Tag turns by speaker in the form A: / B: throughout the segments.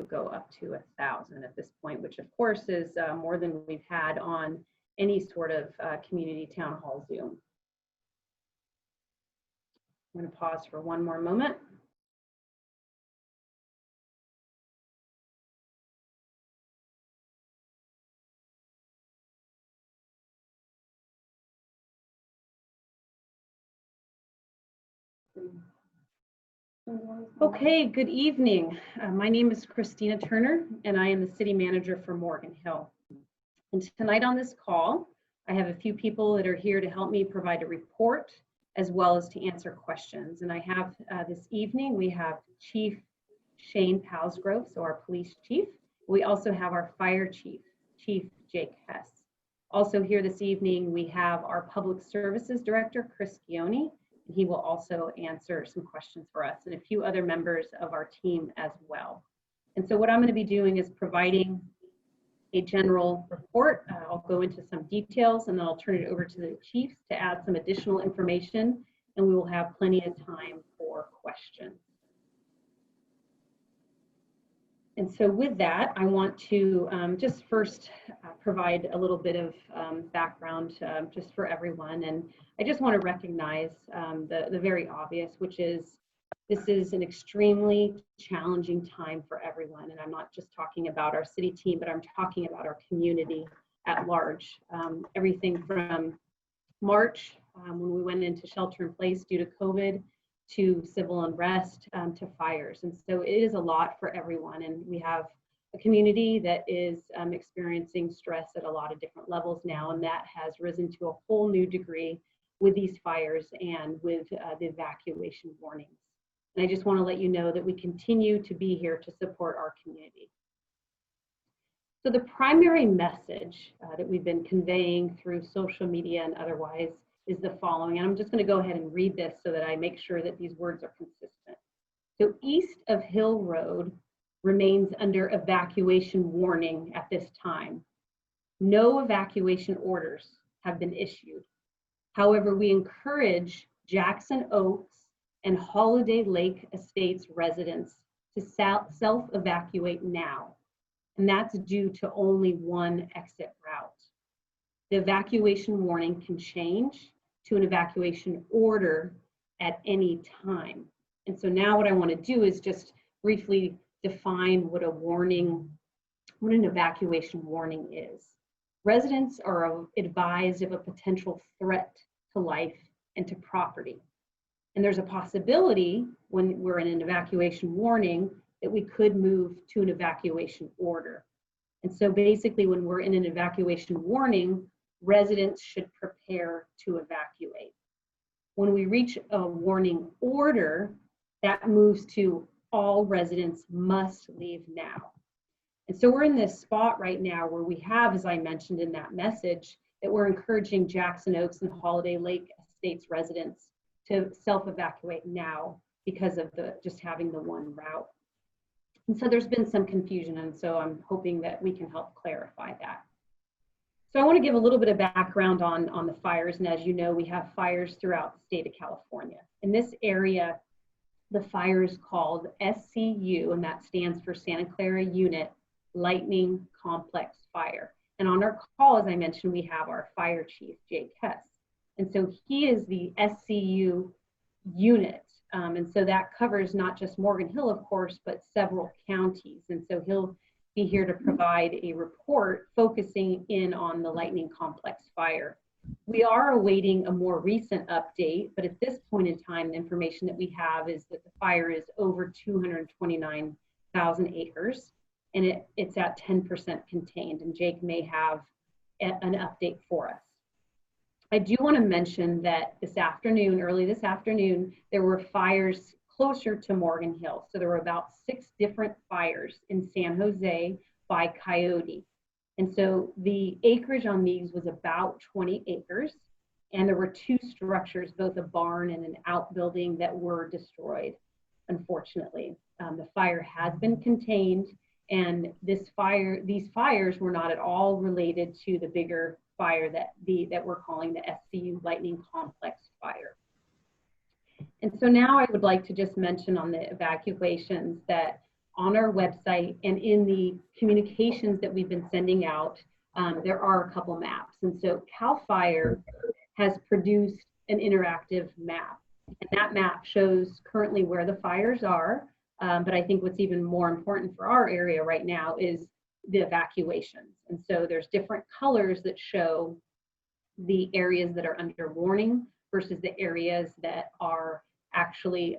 A: go up to 1,000 at this point, which of course is more than we've had on any sort of community town hall Zoom. I'm going to pause for one more moment. Okay, good evening. My name is Christina Turner, and I am the city manager for Morgan Hill. And tonight on this call, I have a few people that are here to help me provide a report as well as to answer questions. And I have this evening, we have Chief Shane Palsgrove, so our police chief. We also have our fire chief, Chief Jake Hess. Also here this evening, we have our public services director, Chris Gioni. He will also answer some questions for us and a few other members of our team as well. And so what I'm going to be doing is providing a general report. I'll go into some details and then I'll turn it over to the chiefs to add some additional information, and we will have plenty of time for questions. And so with that, I want to just first provide a little bit of background just for everyone. And I just want to recognize the very obvious, which is this is an extremely challenging time for everyone. And I'm not just talking about our city team, but I'm talking about our community at large. Everything from March, when we went into shelter in place due to COVID, to civil unrest, to fires. And so it is a lot for everyone. And we have a community that is experiencing stress at a lot of different levels now, and that has risen to a whole new degree with these fires and with the evacuation warnings. And I just want to let you know that we continue to be here to support our community. So the primary message that we've been conveying through social media and otherwise is the following, and I'm just going to go ahead and read this so that I make sure that these words are consistent. So east of Hill Road remains under evacuation warning at this time. No evacuation orders have been issued. However, we encourage Jackson Oaks and Holiday Lake Estates residents to self-evacuate now, and that's due to only one exit route. The evacuation warning can change to an evacuation order at any time. And so now what I want to do is just briefly define what an evacuation warning is. Residents are advised of a potential threat to life and to property. And there's a possibility when we're in an evacuation warning that we could move to an evacuation order. And so basically when we're in an evacuation warning, residents should prepare to evacuate. When we reach a warning order, that moves to all residents must leave now. And so we're in this spot right now where we have, as I mentioned in that message, that we're encouraging Jackson Oaks and Holiday Lake Estates residents to self-evacuate now because of just having the one route. And so there's been some confusion, and so I'm hoping that we can help clarify that. So I want to give a little bit of background on the fires, and as you know, we have fires throughout the state of California. In this area, the fire is called SCU, and that stands for Santa Clara Unit Lightning Complex Fire. And on our call, as I mentioned, we have our fire chief, Jake Hess. And so he is the SCU unit. And so that covers not just Morgan Hill, of course, but several counties. And so he'll be here to provide a report focusing in on the Lightning Complex fire. We are awaiting a more recent update, but at this point in time, the information that we have is that the fire is over 229,000 acres, and it's at 10% contained, and Jake may have an update for us. I do want to mention that early this afternoon, there were fires closer to Morgan Hill. So there were about 6 different fires in San Jose by Coyote. And so the acreage on these was about 20 acres. And there were 2 structures, both a barn and an outbuilding, that were destroyed, unfortunately. The fire has been contained, and these fires were not at all related to the bigger fire that we're calling the SCU Lightning Complex fire. And so now I would like to just mention on the evacuations that on our website and in the communications that we've been sending out, there are a couple maps. And so CAL FIRE has produced an interactive map. And that map shows currently where the fires are. But I think what's even more important for our area right now is the evacuations. And so there's different colors that show the areas that are under warning versus the areas that are actually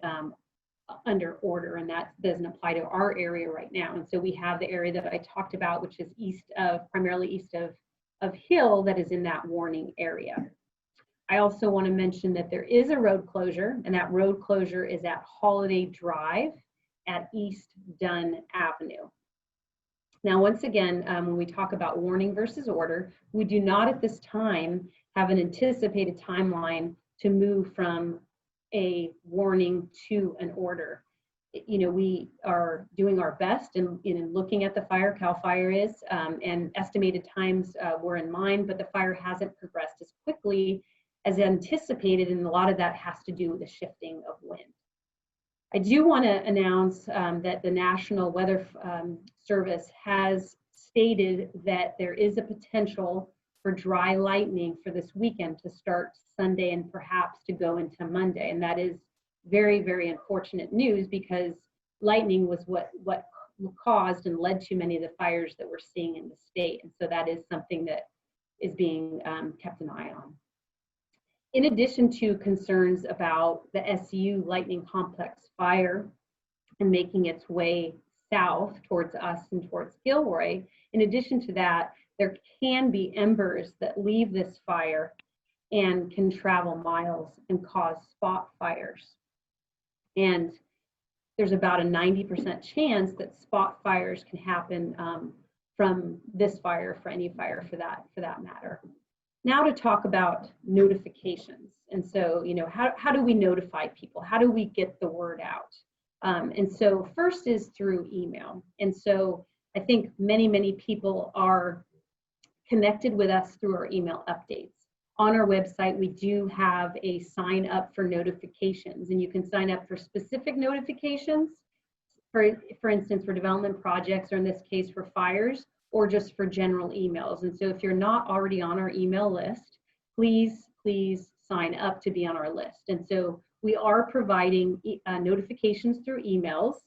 A: under order, and that doesn't apply to our area right now. And so we have the area that I talked about, which is primarily east of Hill, that is in that warning area. I also want to mention that there is a road closure, and that road closure is at Holiday Drive at East Dunn Avenue. Now, once again, when we talk about warning versus order, we do not at this time have an anticipated timeline to move from a warning to an order. You know, we are doing our best in looking at the fire, CAL FIRE is, and estimated times were in mind, but the fire hasn't progressed as quickly as anticipated, and a lot of that has to do with the shifting of wind. I do want to announce that the National Weather Service has stated that there is a potential for dry lightning for this weekend to start Sunday and perhaps to go into Monday. And that is very, very unfortunate news, because lightning was what caused and led to many of the fires that we're seeing in the state. And so that is something that is being kept an eye on. In addition to concerns about the SCU lightning complex fire and making its way south towards us and towards Gilroy, in addition to that, there can be embers that leave this fire and can travel miles and cause spot fires. And there's about a 90% chance that spot fires can happen from this fire, for any fire for that matter. Now to talk about notifications. And so, you know, how do we notify people? How do we get the word out? And so first is through email. And so I think many people are connected with us through our email updates. On our website, we do have a sign up for notifications, and you can sign up for specific notifications, for instance, for development projects, or in this case for fires, or just for general emails. And so if you're not already on our email list, please sign up to be on our list. And so we are providing notifications through emails,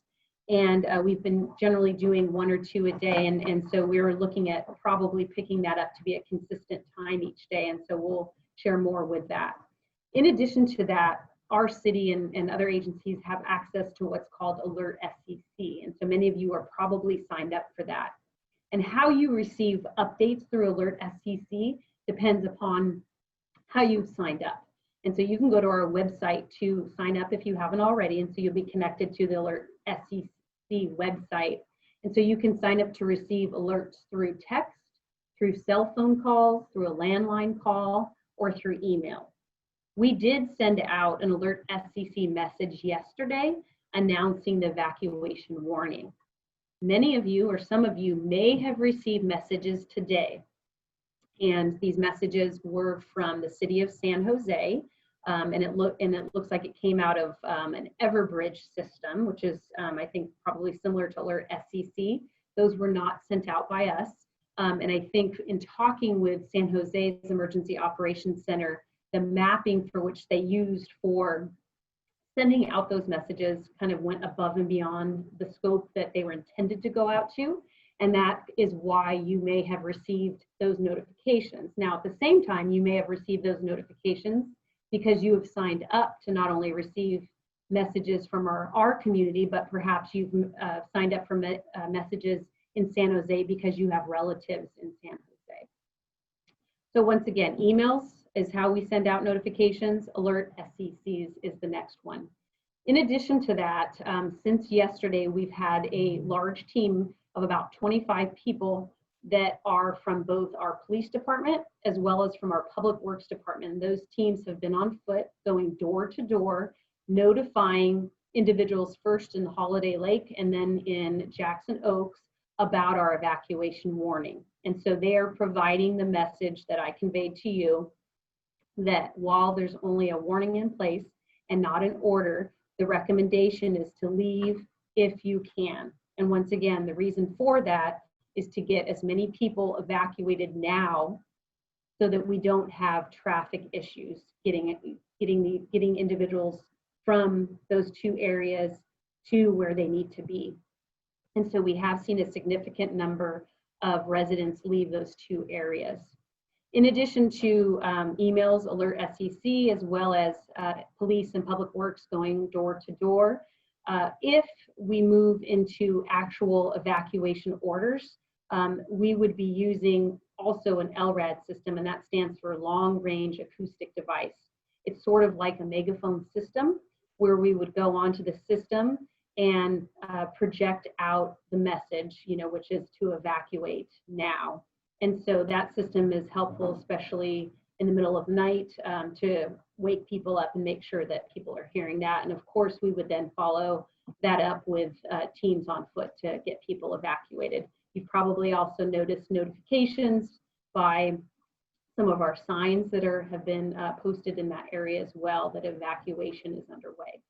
A: and we've been generally doing 1 or 2 a day. And so we're looking at probably picking that up to be a consistent time each day. And so we'll share more with that. In addition to that, our city and other agencies have access to what's called Alert SCC. And so many of you are probably signed up for that. And how you receive updates through Alert SCC depends upon how you've signed up. And so you can go to our website to sign up if you haven't already. And so you'll be connected to the Alert SCC website. And so you can sign up to receive alerts through text, through cell phone calls, through a landline call, or through email. We did send out an Alert SCC message yesterday announcing the evacuation warning. Many of you, or some of you, may have received messages today. And these messages were from the city of San Jose. And it looks like it came out of an Everbridge system, which is, I think, probably similar to Alert SCC. Those were not sent out by us. And I think in talking with San Jose's Emergency Operations Center, the mapping for which they used for sending out those messages kind of went above and beyond the scope that they were intended to go out to. And that is why you may have received those notifications. Now, at the same time, you may have received those notifications because you have signed up to not only receive messages from our community, but perhaps you've signed up for messages in San Jose because you have relatives in San Jose. So once again, emails is how we send out notifications. Alert SCCs is the next one. In addition to that, since yesterday, we've had a large team of about 25 people that are from both our police department as well as from our public works department. Those teams have been on foot, going door to door, notifying individuals first in Holiday Lake and then in Jackson Oaks about our evacuation warning. And so they are providing the message that I conveyed to you, that while there's only a warning in place and not an order, the recommendation is to leave if you can. And once again, the reason for that is to get as many people evacuated now so that we don't have traffic issues getting individuals from those two areas to where they need to be. And so we have seen a significant number of residents leave those two areas. In addition to emails, alert SEC, as well as police and public works going door to door, if we move into actual evacuation orders, we would be using also an LRAD system, and that stands for Long Range Acoustic Device. It's sort of like a megaphone system where we would go onto the system and project out the message, which is to evacuate now. And so that system is helpful, especially in the middle of the night, to wake people up and make sure that people are hearing that. And of course, we would then follow that up with teams on foot to get people evacuated. You've probably also noticed notifications by some of our signs that have been posted in that area as well, that evacuation is underway.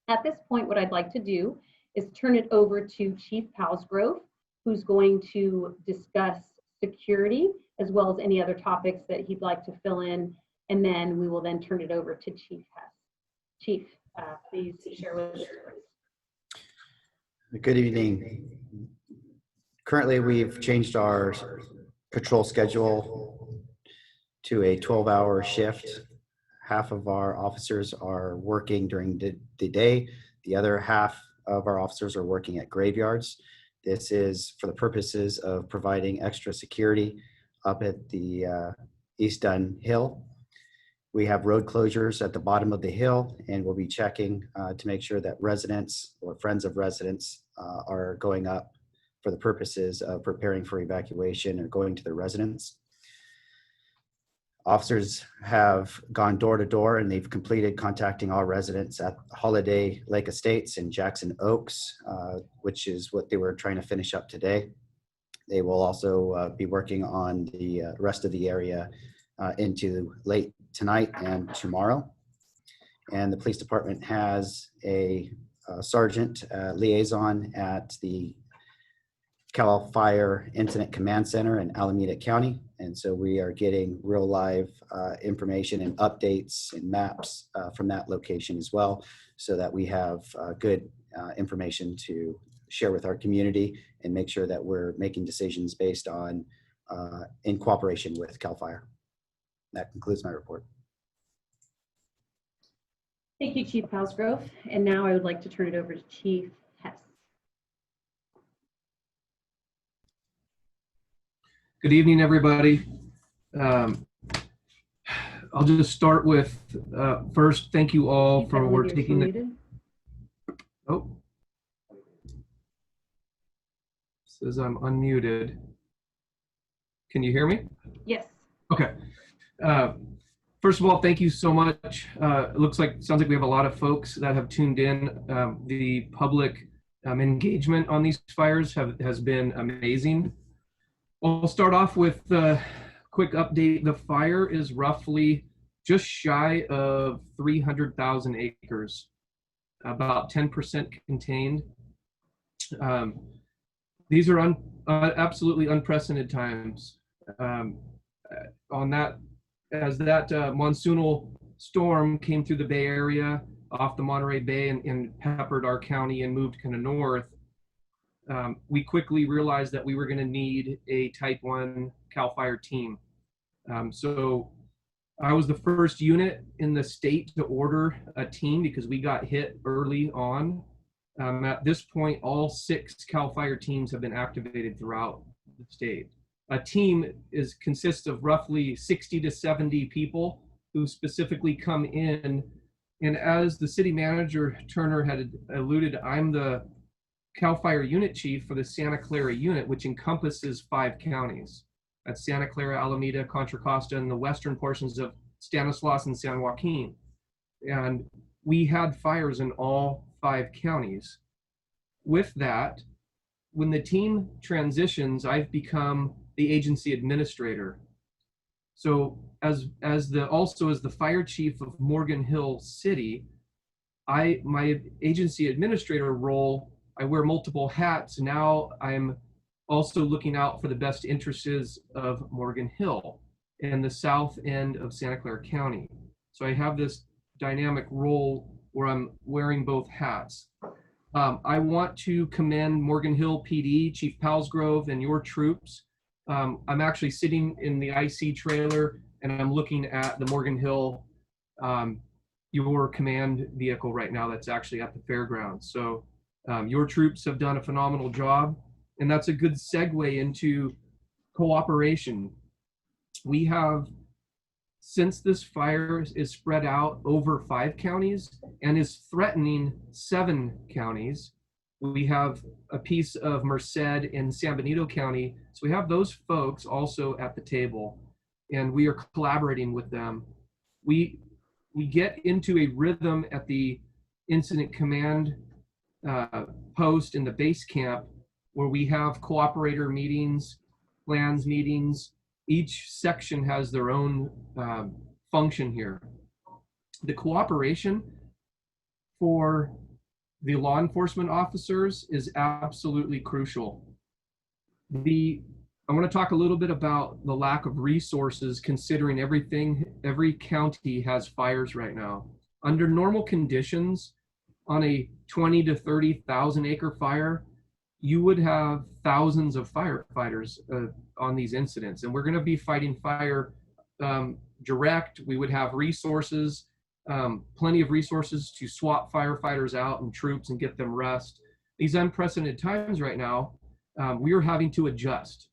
A: At this point, what I'd like to do is turn it over to Chief Palsgrove, who's going to discuss security as well as any other topics that he'd like to fill in, and then we will then turn it over to Chief Hess. Chief, please share with us.
B: Good evening. Currently, we've changed our patrol schedule to a 12-hour shift. Half of our officers are working during the day. The other half of our officers are working at graveyards. This is for the purposes of providing extra security up at the East Dunn Hill. We have road closures at the bottom of the hill, and we'll be checking to make sure that residents or friends of residents are going up for the purposes of preparing for evacuation or going to their residence. Officers have gone door to door, and they've completed contacting all residents at Holiday Lake Estates in Jackson Oaks, which is what they were trying to finish up today. They will also be working on the rest of the area into late tonight and tomorrow. And the police department has a sergeant liaison at the Cal Fire Incident Command Center in Alameda County. And so we are getting real live information and updates and maps from that location as well, so that we have good information to share with our community and make sure that we're making decisions based on in cooperation with Cal Fire. That concludes my report.
A: Thank you, Chief Palsgrove. And now I would like to turn it over to Chief Hess.
C: Good evening, everybody. I'll just start with first, thank you all for taking the. Oh, says I'm unmuted. Can you hear me?
A: Yes.
C: Okay. First of all, thank you so much. Sounds like we have a lot of folks that have tuned in. The public engagement on these fires has been amazing. I'll start off with a quick update. The fire is roughly just shy of 300,000 acres, about 10% contained. These are absolutely unprecedented times. On that, as that monsoonal storm came through the Bay Area off the Monterey Bay and peppered our county and moved kind of north, we quickly realized that we were going to need a Type 1 CAL FIRE team. So I was the first unit in the state to order a team because we got hit early on. At this point, all 6 CAL FIRE teams have been activated throughout the state. A team consists of roughly 60 to 70 people who specifically come in. And as the city manager, Turner, had alluded, I'm the CAL FIRE unit chief for the Santa Clara unit, which encompasses 5 counties. That's Santa Clara, Alameda, Contra Costa, and the western portions of Stanislaus and San Joaquin. And we had fires in all 5 counties. With that, when the team transitions, I've become the agency administrator. So as the fire chief of Morgan Hill City, my agency administrator role I wear multiple hats. Now I'm also looking out for the best interests of Morgan Hill and the south end of Santa Clara County. So I have this dynamic role where I'm wearing both hats. I want to commend Morgan Hill PD, Chief Palsgrove, and your troops. I'm actually sitting in the IC trailer and I'm looking at the Morgan Hill, your command vehicle right now that's actually at the fairgrounds. So your troops have done a phenomenal job, and that's a good segue into cooperation. We have, since this fire is spread out over 5 counties and is threatening 7 counties, we have a piece of Merced in San Benito County. So we have those folks also at the table, and we are collaborating with them. We get into a rhythm at the incident command post in the base camp where we have cooperator meetings, plans meetings. Each section has their own function here. The cooperation for the law enforcement officers is absolutely crucial. I want to talk a little bit about the lack of resources considering every county has fires right now. Under normal conditions, on a 20 to 30,000 acre fire, you would have thousands of firefighters on these incidents. And we're going to be fighting fire direct. We would have resources, plenty of resources to swap firefighters out and troops and get them rest. These unprecedented times right now, we are having to adjust.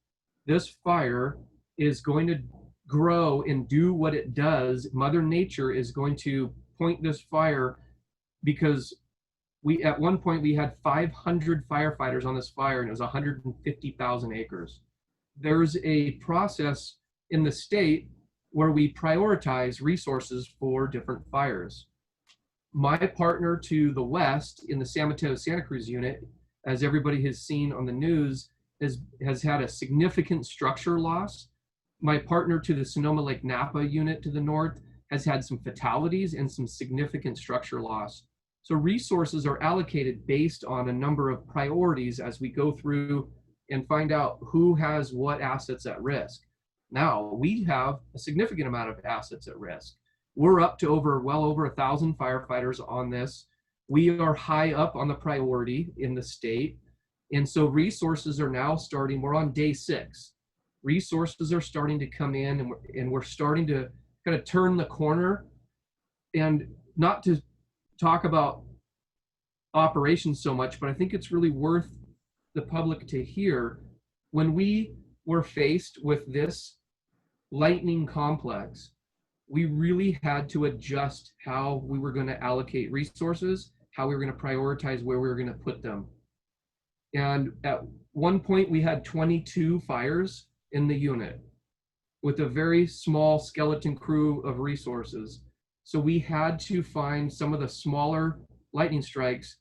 C: This fire is going to grow and do what it does. Mother Nature is going to point this fire, because at one point we had 500 firefighters on this fire and it was 150,000 acres. There's a process in the state where we prioritize resources for different fires. My partner to the west in the San Mateo Santa Cruz unit, as everybody has seen on the news, has had a significant structure loss. My partner to the Sonoma Lake Napa unit to the north has had some fatalities and some significant structure loss. So resources are allocated based on a number of priorities as we go through and find out who has what assets at risk. Now, we have a significant amount of assets at risk. We're up to well over 1,000 firefighters on this. We are high up on the priority in the state. And so resources are now starting, we're on day 6. Resources are starting to come in, and we're starting to kind of turn the corner. And not to talk about operations so much, but I think it's really worth the public to hear. When we were faced with this lightning complex, we really had to adjust how we were going to allocate resources, how we were going to prioritize where we were going to put them. And at one point we had 22 fires in the unit with a very small skeleton crew of resources. So we had to find some of the smaller lightning strikes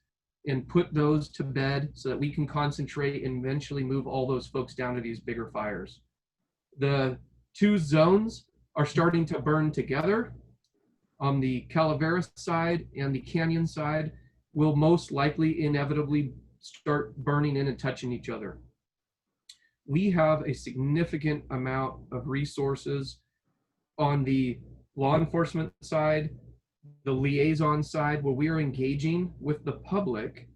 C: and put those to bed so that we can concentrate and eventually move all those folks down to these bigger fires. The 2 zones are starting to burn together. On the Calaveras side and the Canyon side will most likely inevitably start burning in and touching each other. We have a significant amount of resources on the law enforcement side, the liaison side, where we are engaging with the public,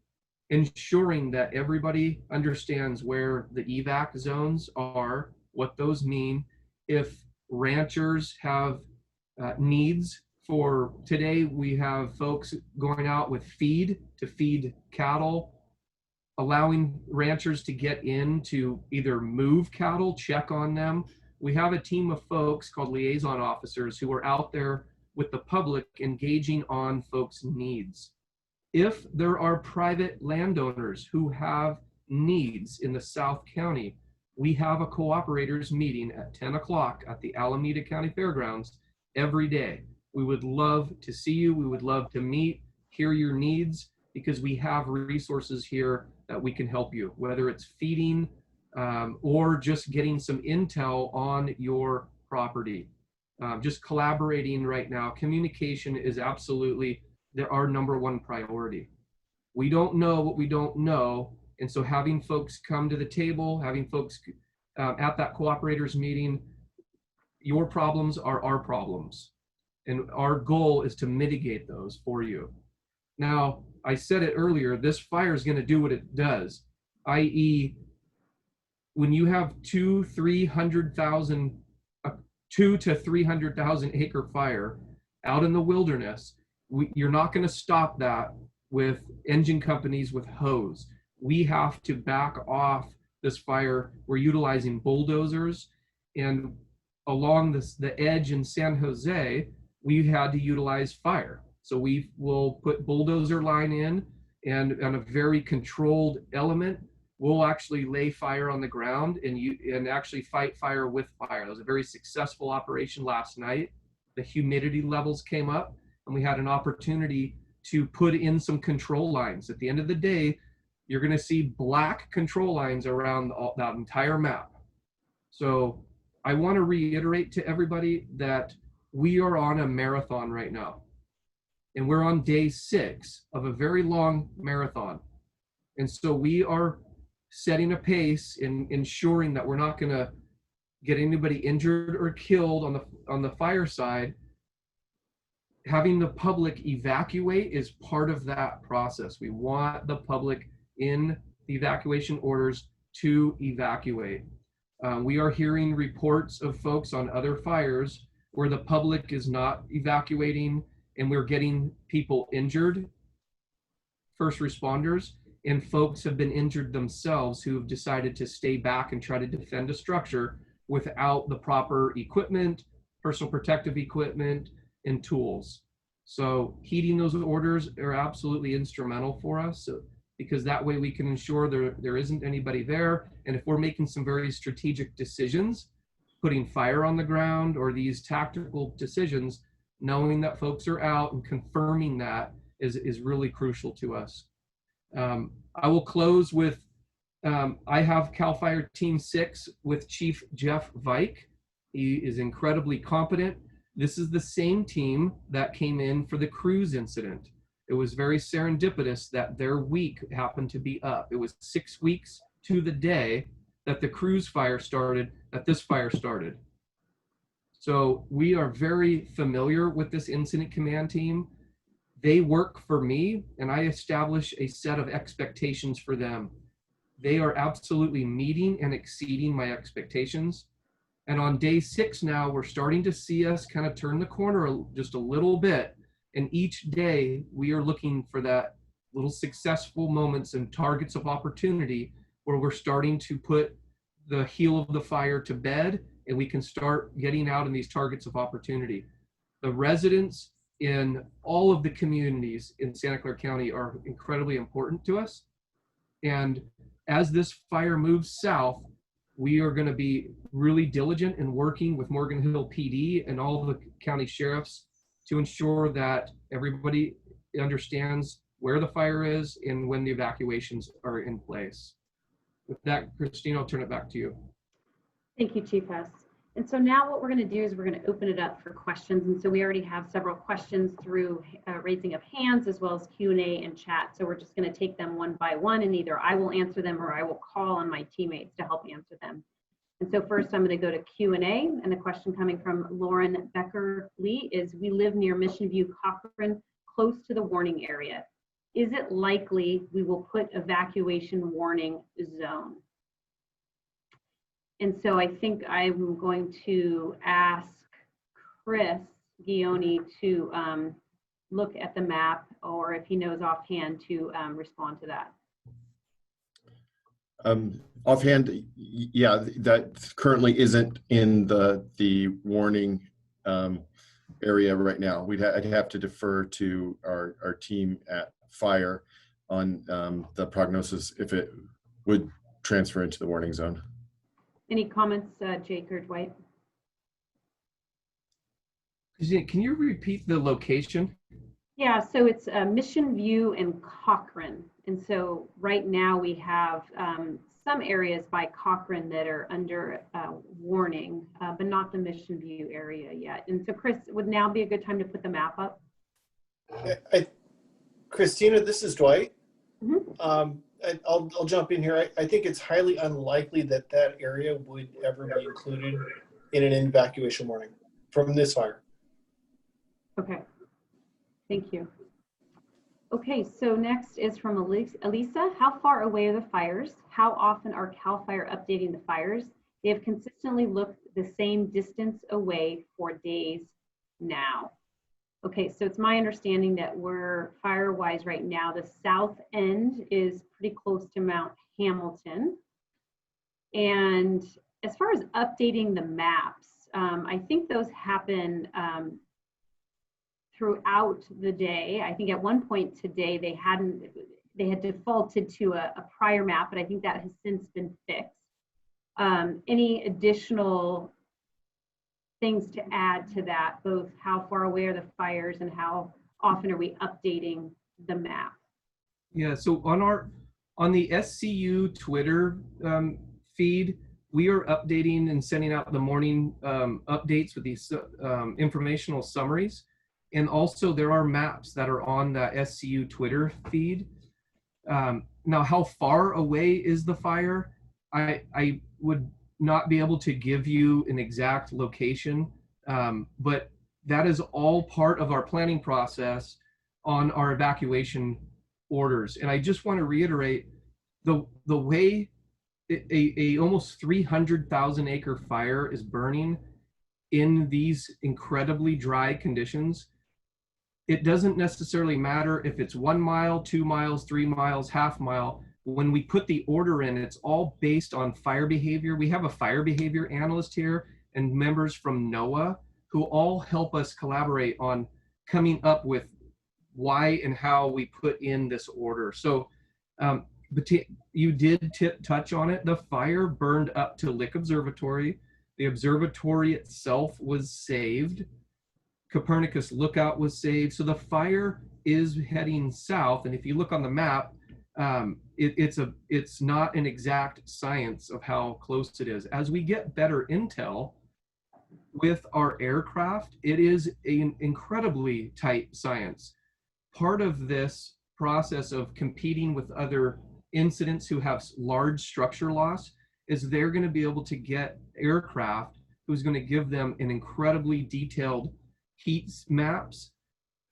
C: ensuring that everybody understands where the evac zones are, what those mean. If ranchers have needs for today, we have folks going out with feed to feed cattle, allowing ranchers to get in to either move cattle, check on them. We have a team of folks called liaison officers who are out there with the public engaging on folks' needs. If there are private landowners who have needs in the South County, we have a cooperators meeting at 10 o'clock at the Alameda County Fairgrounds every day. We would love to see you. We would love to meet, hear your needs, because we have resources here that we can help you, whether it's feeding or just getting some intel on your property. Just collaborating right now. Communication is absolutely our #1 priority. We don't know what we don't know. And so having folks come to the table, having folks at that cooperators meeting, your problems are our problems. And our goal is to mitigate those for you. Now, I said it earlier, this fire is going to do what it does, i.e., when you have 200,000 to 300,000 acre fire out in the wilderness, you're not going to stop that with engine companies with hose. We have to back off this fire. We're utilizing bulldozers, and along the edge in San Jose, we had to utilize fire. So we will put bulldozer line in, and on a very controlled element, we'll actually lay fire on the ground and actually fight fire with fire. That was a very successful operation last night. The humidity levels came up, and we had an opportunity to put in some control lines. At the end of the day, you're going to see black control lines around that entire map. So I want to reiterate to everybody that we are on a marathon right now. And we're on day 6 of a very long marathon. And so we are setting a pace in ensuring that we're not going to get anybody injured or killed on the fire side. Having the public evacuate is part of that process. We want the public in the evacuation orders to evacuate. We are hearing reports of folks on other fires where the public is not evacuating, and we're getting people injured, first responders, and folks have been injured themselves who have decided to stay back and try to defend a structure without the proper equipment, personal protective equipment, and tools. So heeding those orders are absolutely instrumental for us, because that way we can ensure there isn't anybody there. And if we're making some very strategic decisions, putting fire on the ground or these tactical decisions, knowing that folks are out and confirming that is really crucial to us. I will close with, I have CAL FIRE Team 6 with Chief Jeff Vike. He is incredibly competent. This is the same team that came in for the cruise incident. It was very serendipitous that their week happened to be up. It was 6 weeks to the day that the cruise fire started, that this fire started. So we are very familiar with this incident command team. They work for me, and I establish a set of expectations for them. They are absolutely meeting and exceeding my expectations. And on day 6 now, we're starting to see us kind of turn the corner just a little bit. And each day we are looking for that little successful moments and targets of opportunity where we're starting to put the heel of the fire to bed, and we can start getting out in these targets of opportunity. The residents in all of the communities in Santa Clara County are incredibly important to us. And as this fire moves south, we are going to be really diligent in working with Morgan Hill PD and all the county sheriffs to ensure that everybody understands where the fire is and when the evacuations are in place. With that, Christine, I'll turn it back to you.
A: Thank you, Chief Hess. And so now what we're going to do is we're going to open it up for questions. And so we already have several questions through raising of hands as well as Q&A and chat. So we're just going to take them one by one, and either I will answer them or I will call on my teammates to help answer them. And so first I'm going to go to Q&A, and the question coming from Lauren Becker-Lee is, we live near Mission View Cochrane, close to the warning area. Is it likely we will put evacuation warning zone? And so I think I'm going to ask Chris Gioni to look at the map, or if he knows offhand, to respond to that.
D: Offhand, yeah, that currently isn't in the warning area right now. I'd have to defer to our team at Fire on the prognosis if it would transfer into the warning zone.
A: Any comments, Jake or Dwight?
C: Can you repeat the location?
A: Yeah, so it's Mission View and Cochrane. And so right now we have some areas by Cochrane that are under warning, but not the Mission View area yet. And so Chris, would now be a good time to put the map up?
E: Christina, this is Dwight. I'll jump in here. I think it's highly unlikely that that area would ever be included in an evacuation warning from this fire.
A: Okay, thank you. Okay, so next is from Elisa. How far away are the fires? How often are CAL FIRE updating the fires? They have consistently looked the same distance away for days now. Okay, so it's my understanding that we're fire-wise right now, the south end is pretty close to Mount Hamilton. And as far as updating the maps, I think those happen throughout the day. I think at one point today they had defaulted to a prior map, but I think that has since been fixed. Any additional things to add to that, both how far away are the fires and how often are we updating the map?
C: Yeah, so on the SCU Twitter feed, we are updating and sending out the morning updates with these informational summaries. And also there are maps that are on the SCU Twitter feed. Now, how far away is the fire? I would not be able to give you an exact location, but that is all part of our planning process on our evacuation orders. And I just want to reiterate the way a almost 300,000 acre fire is burning in these incredibly dry conditions. It doesn't necessarily matter if it's 1 mile, 2 miles, 3 miles, half mile. When we put the order in, it's all based on fire behavior. We have a fire behavior analyst here and members from NOAA who all help us collaborate on coming up with why and how we put in this order. So but you did touch on it. The fire burned up to Lick Observatory. The observatory itself was saved. Copernicus Lookout was saved. So the fire is heading south. And if you look on the map, it's not an exact science of how close it is. As we get better intel with our aircraft, it is an incredibly tight science. Part of this process of competing with other incidents who have large structure loss is they're going to be able to get aircraft who's going to give them an incredibly detailed heat maps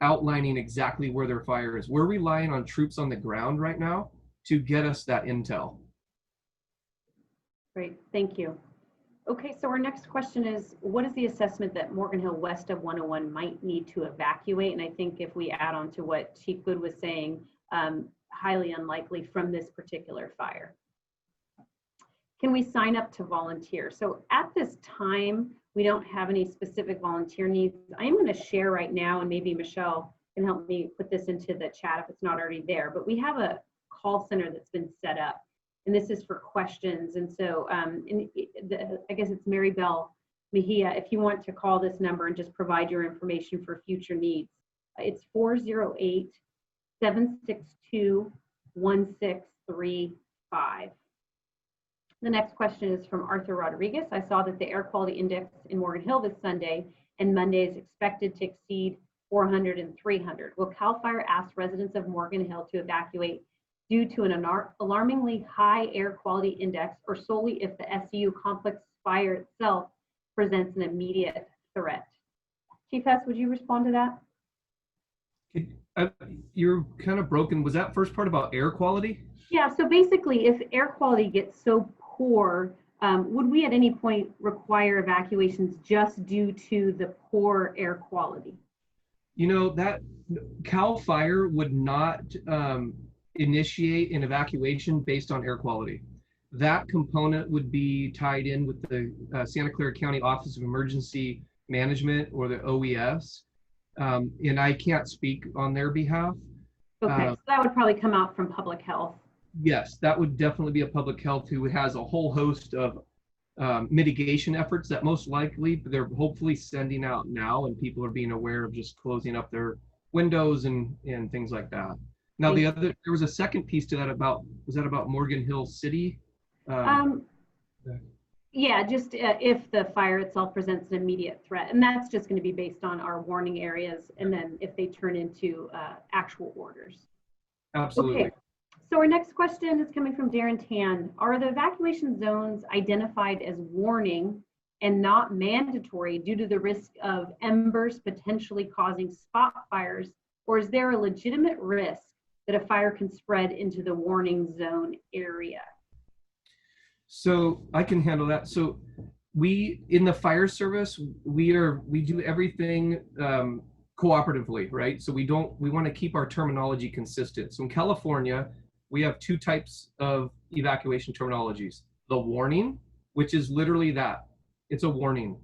C: outlining exactly where their fire is. We're relying on troops on the ground right now to get us that intel.
A: Great, thank you. Okay, so our next question is, what is the assessment that Morgan Hill west of 101 might need to evacuate? And I think if we add on to what Chief Good was saying, highly unlikely from this particular fire. Can we sign up to volunteer? So at this time, we don't have any specific volunteer needs. I am going to share right now, and maybe Michelle can help me put this into the chat if it's not already there, but we have a call center that's been set up, and this is for questions. And so I guess it's Mary Bell Mejia, if you want to call this number and just provide your information for future needs. It's 408-762-1635. The next question is from Arthur Rodriguez. I saw that the air quality index in Morgan Hill this Sunday and Monday is expected to exceed 400 and 300. Will CAL FIRE ask residents of Morgan Hill to evacuate due to an alarmingly high air quality index, or solely if the SCU complex fire itself presents an immediate threat? Chief Hess, would you respond to that?
C: You're kind of broken. Was that first part about air quality?
A: Yeah, so basically, if air quality gets so poor, would we at any point require evacuations just due to the poor air quality?
C: You know, that CAL FIRE would not initiate an evacuation based on air quality. That component would be tied in with the Santa Clara County Office of Emergency Management, or the OES, and I can't speak on their behalf.
A: Okay, so that would probably come out from public health.
C: Yes, that would definitely be a public health who has a whole host of mitigation efforts that most likely they're hopefully sending out now, and people are being aware of just closing up their windows and things like that. Now, there was a second piece to that was that about Morgan Hill City?
A: Yeah, just if the fire itself presents an immediate threat, and that's just going to be based on our warning areas, and then if they turn into actual orders.
C: Absolutely.
A: Okay. So our next question is coming from Darren Tan. Are the evacuation zones identified as warning and not mandatory due to the risk of embers potentially causing spot fires, or is there a legitimate risk that a fire can spread into the warning zone area?
C: So I can handle that. So we, in the fire service, we do everything cooperatively, right? So we want to keep our terminology consistent. So in California, we have two types of evacuation terminologies. The warning, which is literally that. It's a warning.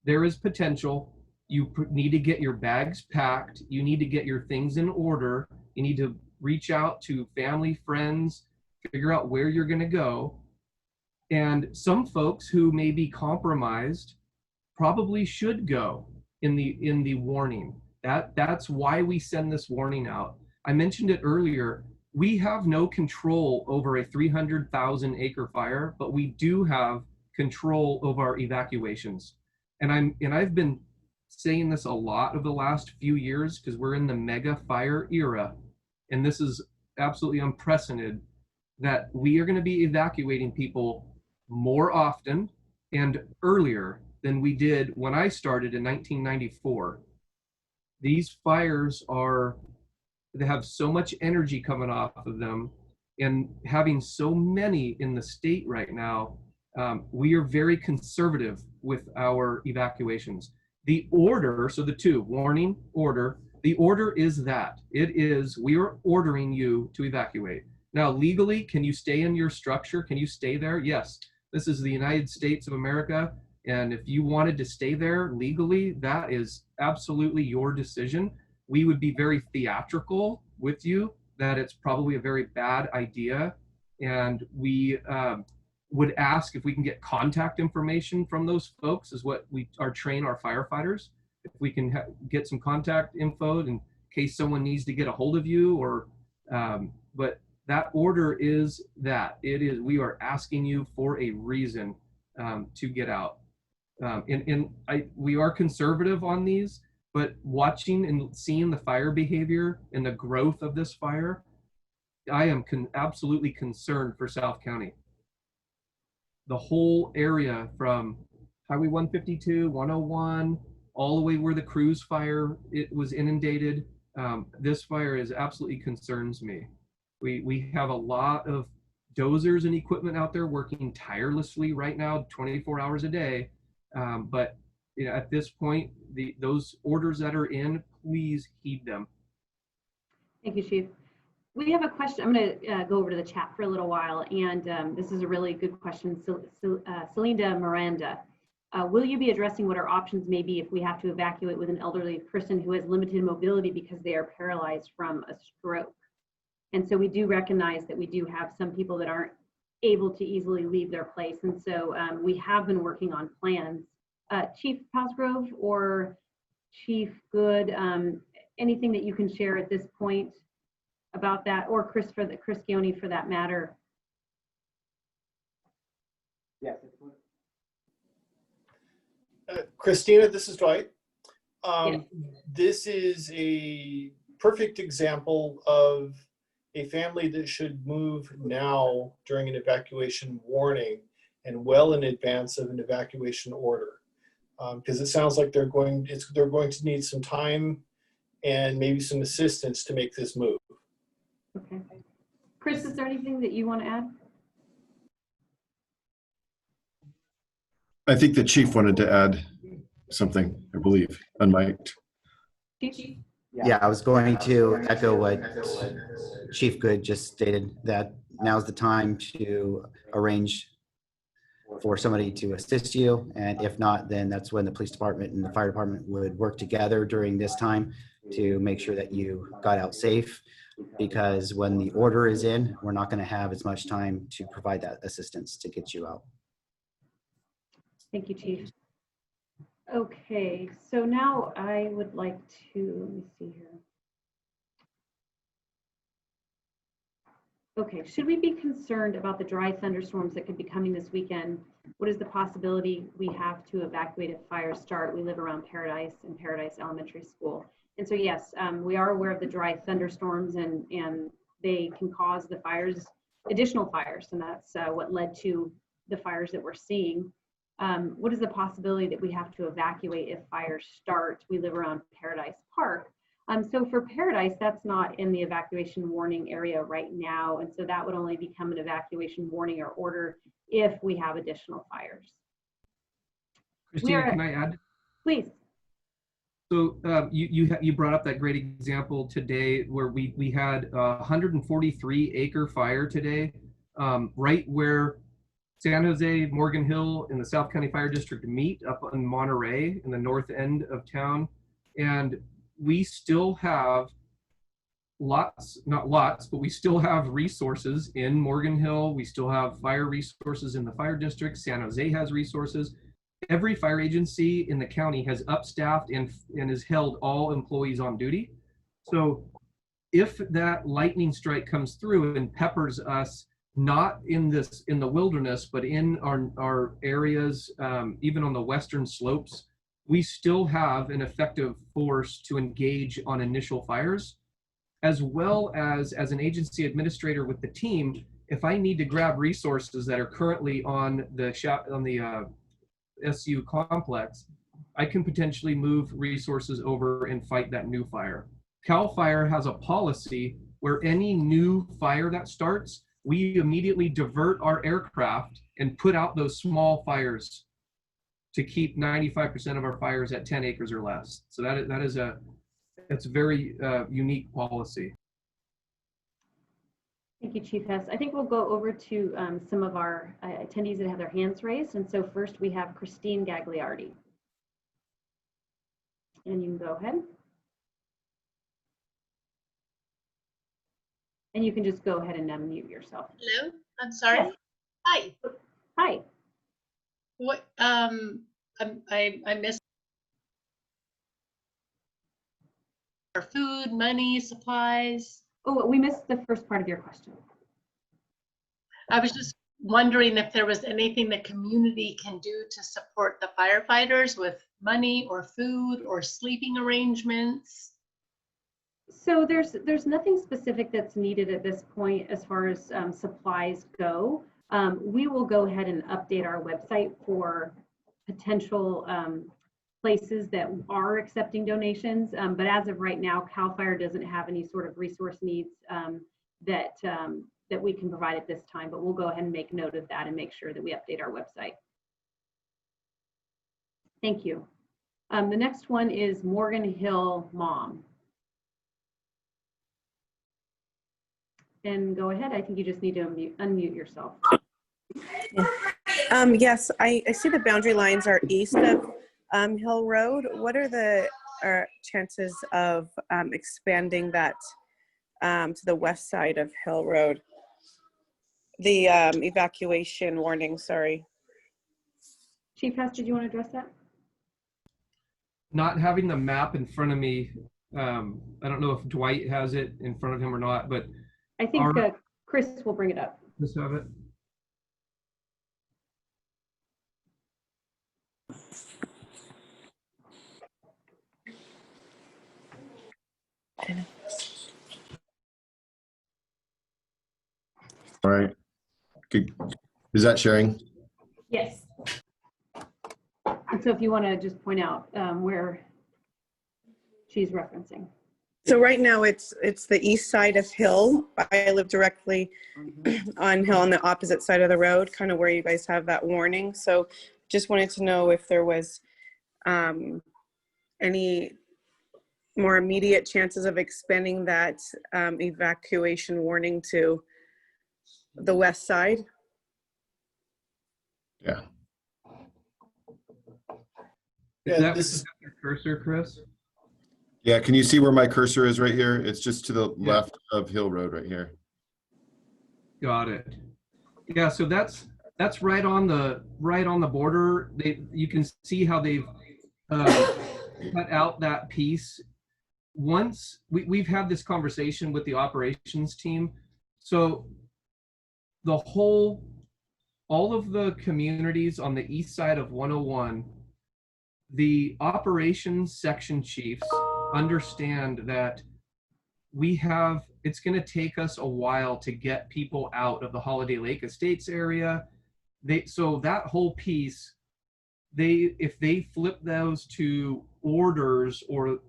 C: There is potential. You need to get your bags packed. You need to get your things in order. You need to reach out to family, friends, figure out where you're going to go. And some folks who may be compromised probably should go in the warning. That's why we send this warning out. I mentioned it earlier. We have no control over a 300,000 acre fire, but we do have control over our evacuations. And I've been saying this a lot over the last few years because we're in the mega fire era, and this is absolutely unprecedented, that we are going to be evacuating people more often and earlier than we did when I started in 1994. These fires they have so much energy coming off of them, and having so many in the state right now, we are very conservative with our evacuations. The order, so the two, warning, order, the order is that. It is, we are ordering you to evacuate. Now, legally, can you stay in your structure? Can you stay there? Yes. This is the United States of America, and if you wanted to stay there legally, that is absolutely your decision. We would be very theatrical with you that it's probably a very bad idea, and we would ask if we can get contact information from those folks, is what we train our firefighters. If we can get some contact info in case someone needs to get a hold of you, or but that order is that. It is, we are asking you for a reason to get out. We are conservative on these, but watching and seeing the fire behavior and the growth of this fire, I am absolutely concerned for South County. The whole area from Highway 152, 101, all the way where the cruise fire, it was inundated. This fire absolutely concerns me. We have a lot of dozers and equipment out there working tirelessly right now, 24 hours a day. But you know, at this point, those orders that are in, please heed them.
A: Thank you, Chief. We have a question. I'm going to go over to the chat for a little while, and this is a really good question. Celinda Miranda, will you be addressing what our options may be if we have to evacuate with an elderly person who has limited mobility because they are paralyzed from a stroke? And so we do recognize that we do have some people that aren't able to easily leave their place. And so we have been working on plans. Chief Cosgrove or Chief Good, anything that you can share at this point about that, or Chris Gioni for that matter?
B: Yes.
E: Christina, this is Dwight.
A: Yes.
E: This is a perfect example of a family that should move now during an evacuation warning and well in advance of an evacuation order, because it sounds like they're going to need some time and maybe some assistance to make this move.
A: Okay. Chris, is there anything that you want to add?
D: I think the chief wanted to add something, I believe, unmiked.
A: Chief?
B: Yeah, I was going to echo what Chief Good just stated, that now's the time to arrange for somebody to assist you. And if not, then that's when the police department and the fire department would work together during this time to make sure that you got out safe. Because when the order is in, we're not going to have as much time to provide that assistance to get you out.
A: Thank you, Chief. Okay, so now I would like to, let me see here. Okay, should we be concerned about the dry thunderstorms that could be coming this weekend? What is the possibility we have to evacuate if fires start? We live around Paradise and Paradise Elementary School. And so yes, we are aware of the dry thunderstorms and they can cause the fires, additional fires, and that's what led to the fires that we're seeing. What is the possibility that we have to evacuate if fires start? We live around Paradise Park. So for Paradise, that's not in the evacuation warning area right now. And so that would only become an evacuation warning or order if we have additional fires.
C: Christina, can I add?
A: Please.
C: So you brought up that great example today where we had a 143 acre fire today, right where San Jose, Morgan Hill, and the South County Fire District meet up in Monterey in the north end of town. And we still have not lots, but we still have resources in Morgan Hill. We still have fire resources in the fire district. San Jose has resources. Every fire agency in the county has upstaffed and has held all employees on duty. So if that lightning strike comes through and peppers us, not in the wilderness, but in our areas, even on the western slopes, we still have an effective force to engage on initial fires, as well as an agency administrator with the team. If I need to grab resources that are currently on the SCU complex, I can potentially move resources over and fight that new fire. CAL FIRE has a policy where any new fire that starts, we immediately divert our aircraft and put out those small fires to keep 95% of our fires at 10 acres or less. So that's a very unique policy.
A: Thank you, Chief Hess. I think we'll go over to some of our attendees that have their hands raised. And so first we have Christine Gagliardi. And you can go ahead. And you can just go ahead and unmute yourself.
F: Hello, I'm sorry.
A: Yes.
F: Hi.
A: Hi.
F: What? I missed our food, money, supplies.
A: Oh, we missed the first part of your question.
F: I was just wondering if there was anything the community can do to support the firefighters with money or food or sleeping arrangements.
A: So there's nothing specific that's needed at this point as far as supplies go. We will go ahead and update our website for potential places that are accepting donations. But as of right now, CAL FIRE doesn't have any sort of resource needs that we can provide at this time, but we'll go ahead and make note of that and make sure that we update our website. Thank you. The next one is Morgan Hill Mom. And go ahead, I think you just need to unmute yourself.
G: Yes, I see the boundary lines are east of Hill Road. What are the chances of expanding that to the west side of Hill Road? The evacuation warning, sorry.
A: Chief Hess, did you want to address that?
C: Not having the map in front of me, I don't know if Dwight has it in front of him or not, but
A: I think Chris will bring it up.
C: Just have it.
D: All right. Good. Is that sharing?
A: Yes. And so if you want to just point out where she's referencing.
G: So right now it's the east side of Hill. I live directly on Hill on the opposite side of the road, kind of where you guys have that warning. So just wanted to know if there was any more immediate chances of expanding that evacuation warning to the west side.
D: Yeah.
E: Yeah,
C: Is that
E: this is
C: your cursor, Chris?
D: Yeah. Can you see where my cursor is right here? It's just to the left of Hill Road right here.
C: Got it. Yeah, so that's right on the border. You can see how they've cut out that piece. Once we've had this conversation with the operations team, so all of the communities on the east side of 101, the operations section chiefs understand that we have it's going to take us a while to get people out of the Holiday Lake Estates area. So that whole piece, if they flip those to orders or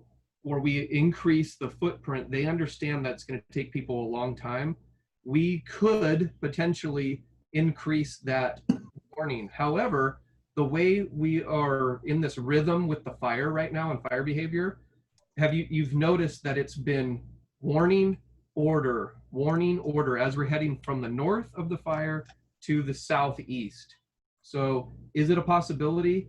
C: we increase the footprint, they understand that's going to take people a long time. We could potentially increase that warning. However, the way we are in this rhythm with the fire right now and fire behavior, you've noticed that it's been warning, order, as we're heading from the north of the fire to the southeast. So is it a possibility?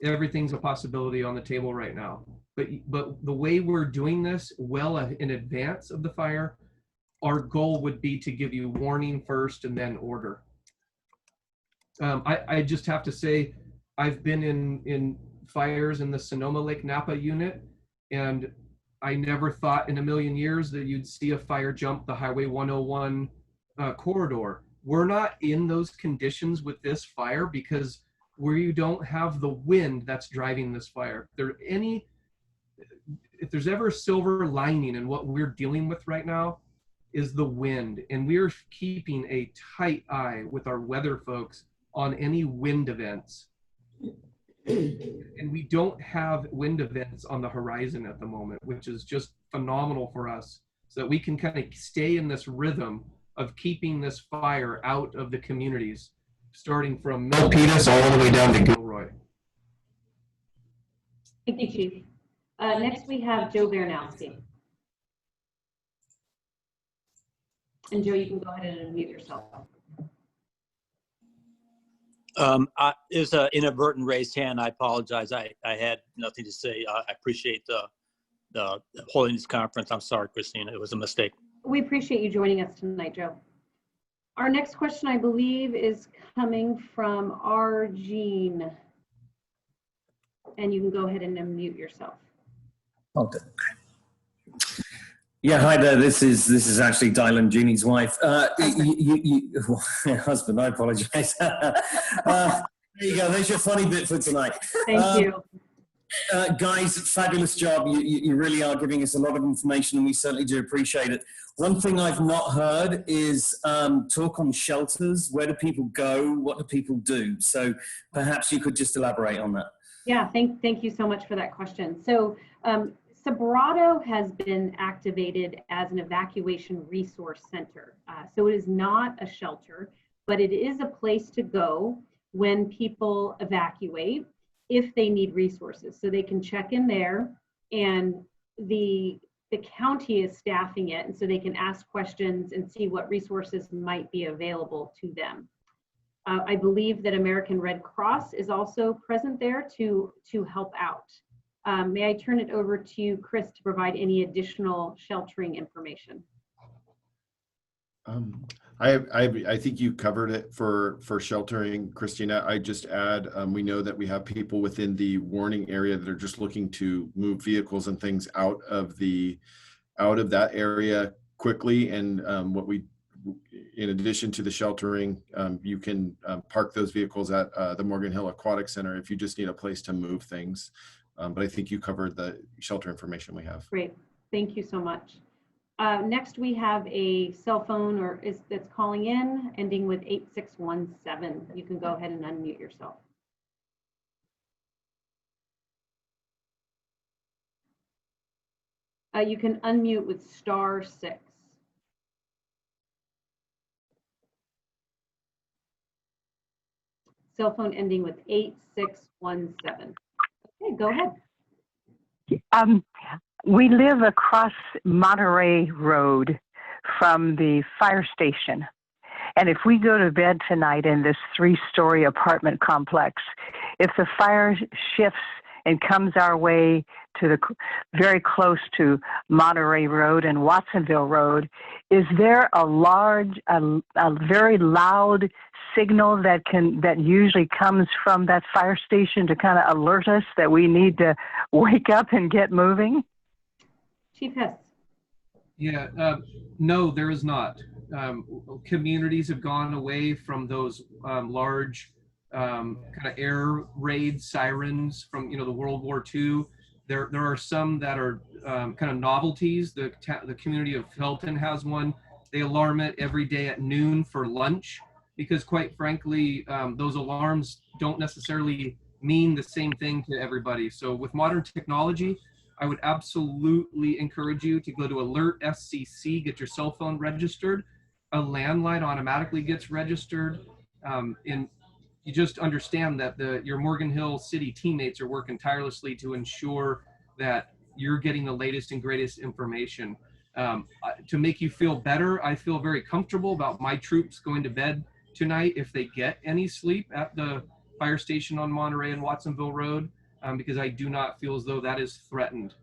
C: Everything's a possibility on the table right now. But the way we're doing this well in advance of the fire, our goal would be to give you warning first and then order. I just have to say, I've been in fires in the Sonoma Lake Napa unit, and I never thought in a million years that you'd see a fire jump the Highway 101 corridor. We're not in those conditions with this fire because we don't have the wind that's driving this fire. If there's ever a silver lining in what we're dealing with right now, is the wind. And we're keeping a tight eye with our weather folks on any wind events. And we don't have wind events on the horizon at the moment, which is just phenomenal for us, so that we can kind of stay in this rhythm of keeping this fire out of the communities, starting from Milpitas all the way down to Gilroy.
A: Thank you, Chief. Next we have Joe Baranowski. And Joe, you can go ahead and unmute yourself.
H: It was an inadvertent raised hand. I apologize. I had nothing to say. I appreciate the holding this conference. I'm sorry, Christina. It was a mistake.
A: We appreciate you joining us tonight, Joe. Our next question, I believe, is coming from R. Jean. And you can go ahead and unmute yourself.
I: Okay. Yeah, hi there. This is actually Dylan, Jeannie's wife. Husband, I apologize. There you go. There's your funny bit for tonight.
A: Thank you.
I: Guys, fabulous job. You really are giving us a lot of information, and we certainly do appreciate it. One thing I've not heard is talk on shelters. Where do people go? What do people do? So perhaps you could just elaborate on that.
A: Yeah, thank you so much for that question. So Sobrato has been activated as an evacuation resource center. So it is not a shelter, but it is a place to go when people evacuate if they need resources. So they can check in there, and the county is staffing it, and so they can ask questions and see what resources might be available to them. I believe that American Red Cross is also present there to help out. May I turn it over to Chris to provide any additional sheltering information?
D: I think you covered it for sheltering, Christina. I just add, we know that we have people within the warning area that are just looking to move vehicles and things out of that area quickly. And in addition to the sheltering, you can park those vehicles at the Morgan Hill Aquatic Center if you just need a place to move things. But I think you covered the shelter information we have.
A: Great, thank you so much. Next, we have a cell phone that's calling in, ending with 8617. You can go ahead and unmute yourself. You can unmute with *6. Cell phone ending with 8617. Okay, go ahead.
J: We live across Monterey Road from the fire station. And if we go to bed tonight in this 3-story apartment complex, if the fire shifts and comes our way to very close to Monterey Road and Watsonville Road, is there a very loud signal that usually comes from that fire station to kind of alert us that we need to wake up and get moving?
A: Chief Hess.
C: Yeah, no, there is not. Communities have gone away from those large kind of air raid sirens from the World War II. There are some that are kind of novelties. The community of Felton has one. They alarm it every day at noon for lunch because, quite frankly, those alarms don't necessarily mean the same thing to everybody. So with modern technology, I would absolutely encourage you to go to Alert SCC, get your cell phone registered. A landline automatically gets registered. And you just understand that your Morgan Hill City teammates are working tirelessly to ensure that you're getting the latest and greatest information. To make you feel better, I feel very comfortable about my troops going to bed tonight if they get any sleep at the fire station on Monterey and Watsonville Road, because I do not feel as though that is threatened,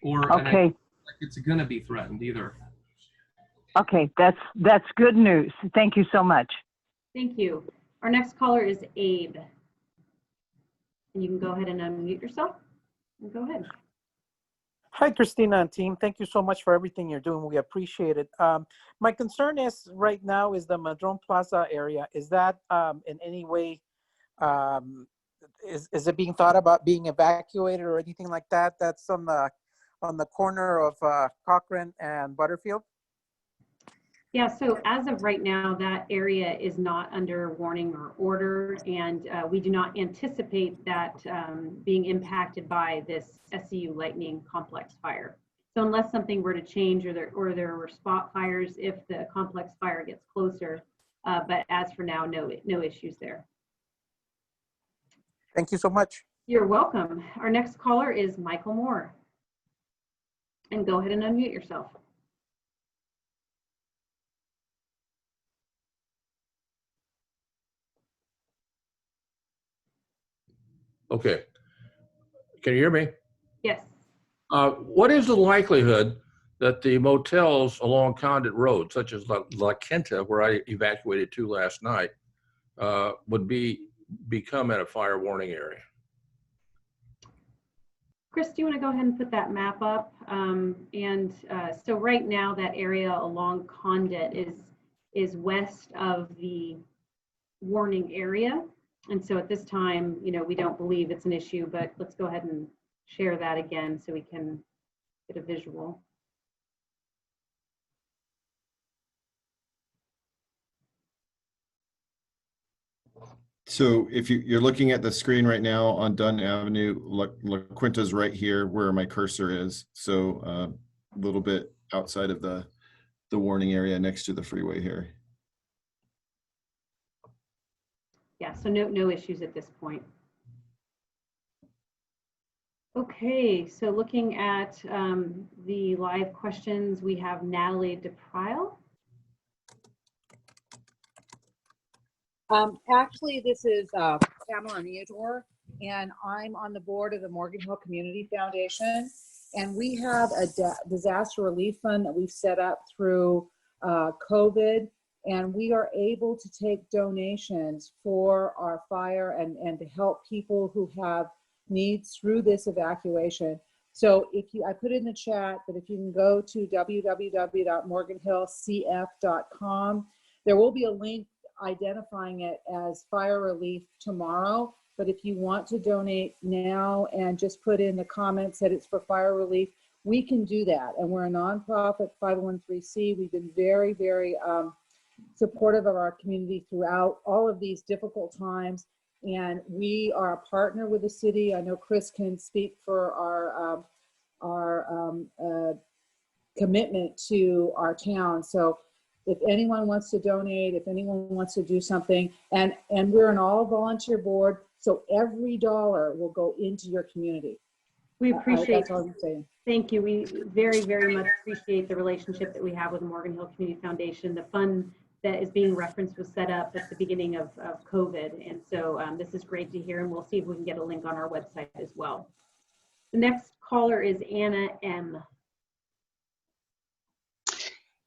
C: or and I don't think it's going to be threatened either.
J: Okay, that's good news. Thank you so much.
A: Thank you. Our next caller is Abe. And you can go ahead and unmute yourself. And go ahead.
K: Hi, Christina and team. Thank you so much for everything you're doing. We appreciate it. My concern is right now is the Madrone Plaza area. Is that in any way, is it being thought about being evacuated or anything like that? That's on the corner of Cochran and Butterfield.
A: Yeah, so as of right now, that area is not under warning or order, and we do not anticipate that being impacted by this SCU lightning complex fire. So unless something were to change or there were spot fires if the complex fire gets closer, but as for now, no issues there.
K: Thank you so much.
A: You're welcome. Our next caller is Michael Moore. And go ahead and unmute yourself.
L: Okay. Can you hear me?
A: Yes.
L: What is the likelihood that the motels along Condit Road, such as La Quinta, where I evacuated to last night, would become at a fire warning area?
A: Chris, do you want to go ahead and put that map up? So right now, that area along Condit is west of the warning area. And so at this time, we don't believe it's an issue, but let's go ahead and share that again so we can get a visual.
D: So if you're looking at the screen right now on Dunn Avenue, La Quinta's right here where my cursor is. So a little bit outside of the warning area next to the freeway here.
A: Yeah, so no issues at this point. Okay, so looking at the live questions, we have Natalie DePrile.
M: Actually, this is Pamela Neodor, and I'm on the board of the Morgan Hill Community Foundation. And we have a disaster relief fund that we've set up through COVID. And we are able to take donations for our fire and to help people who have needs through this evacuation. So I put it in the chat, but if you can go to www.morganhillcf.com, there will be a link identifying it as fire relief tomorrow. But if you want to donate now and just put in the comments that it's for fire relief, we can do that. And we're a nonprofit 501(c)(3). We've been very, very supportive of our community throughout all of these difficult times, and we are a partner with the city. I know Chris can speak for our commitment to our town. So if anyone wants to donate, if anyone wants to do something, and we're an all volunteer board, so every dollar will go into your community.
A: We appreciate
M: that's all I'm saying.
A: Thank you. We very, very much appreciate the relationship that we have with the Morgan Hill Community Foundation. The fund that is being referenced was set up at the beginning of COVID. And so this is great to hear, and we'll see if we can get a link on our website as well. The next caller is Anna M.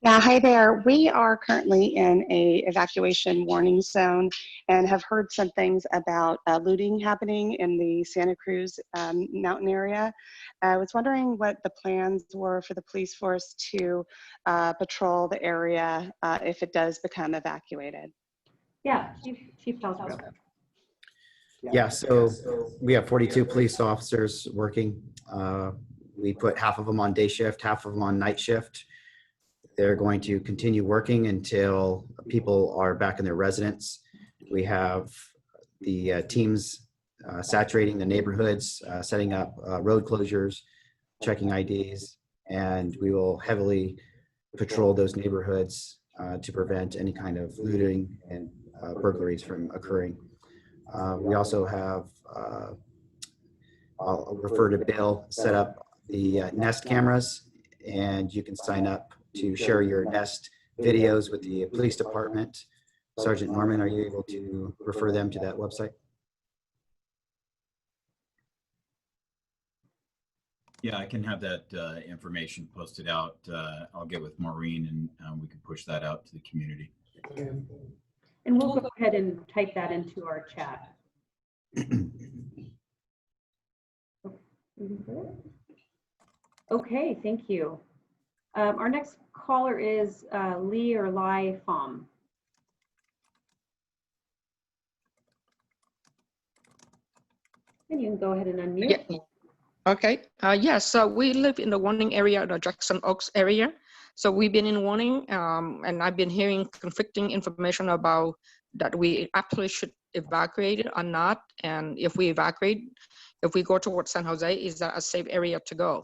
N: Yeah, hi there. We are currently in a evacuation warning zone and have heard some things about looting happening in the Santa Cruz mountain area. I was wondering what the plans were for the police force to patrol the area if it does become evacuated.
A: Yeah, Chief Palsgrove.
B: Yeah, so we have 42 police officers working We put half of them on day shift, half of them on night shift. They're going to continue working until people are back in their residence. We have the teams saturating the neighborhoods, setting up road closures, checking IDs, and we will heavily patrol those neighborhoods to prevent any kind of looting and burglaries from occurring. We also have, I'll refer to Bill, set up the Nest cameras, and you can sign up to share your Nest videos with the police department. Sergeant Norman, are you able to refer them to that website?
O: Yeah, I can have that information posted out. I'll get with Maureen and we can push that out to the community.
A: And we'll go ahead and type that into our chat. Okay, thank you. Our next caller is Lee or Lai Pham. And you can go ahead and unmute.
P: Yeah. Okay. Yes. So we live in the warning area, the Jackson Oaks area. So we've been in warning, and I've been hearing conflicting information about that we actually should evacuate or not. And if we evacuate, if we go towards San Jose, is that a safe area to go?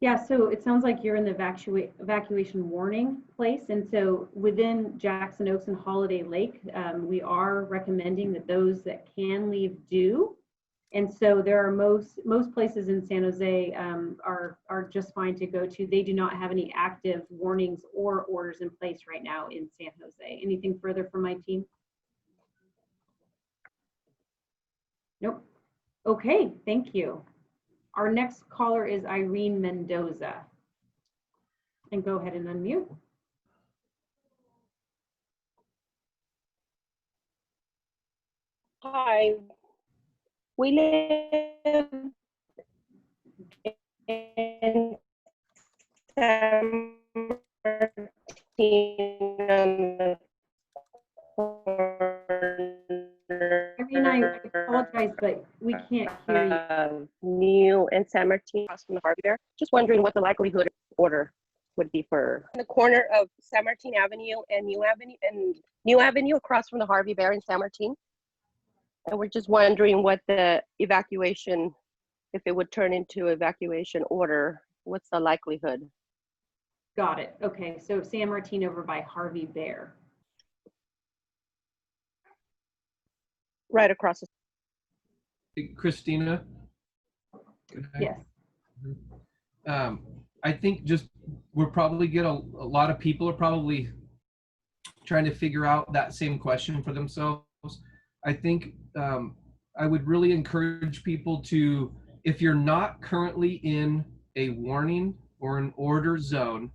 A: Yeah, so it sounds like you're in the evacuation warning place. And so within Jackson Oaks and Holiday Lake, we are recommending that those that can leave do. And so there are most places in San Jose are just fine to go to. They do not have any active warnings or orders in place right now in San Jose. Anything further from my team? Nope. Okay, thank you. Our next caller is Irene Mendoza. And go ahead and unmute.
Q: Hi. We live in San Martin.
A: Irene, I apologize, but we can't hear you.
Q: New in San Martin, across from the Harvey there. Just wondering what the likelihood order would be for the corner of San Martin Avenue and New Avenue across from the Harvey Bear in San Martin. And we're just wondering what the evacuation, if it would turn into evacuation order, what's the likelihood?
A: Got it. Okay, so San Martin over by Harvey Bear.
Q: Right across the
C: Christina?
A: Yes.
C: I think just we'll probably get a lot of people are probably trying to figure out that same question for themselves. I think I would really encourage people to, if you're not currently in a warning or an order zone,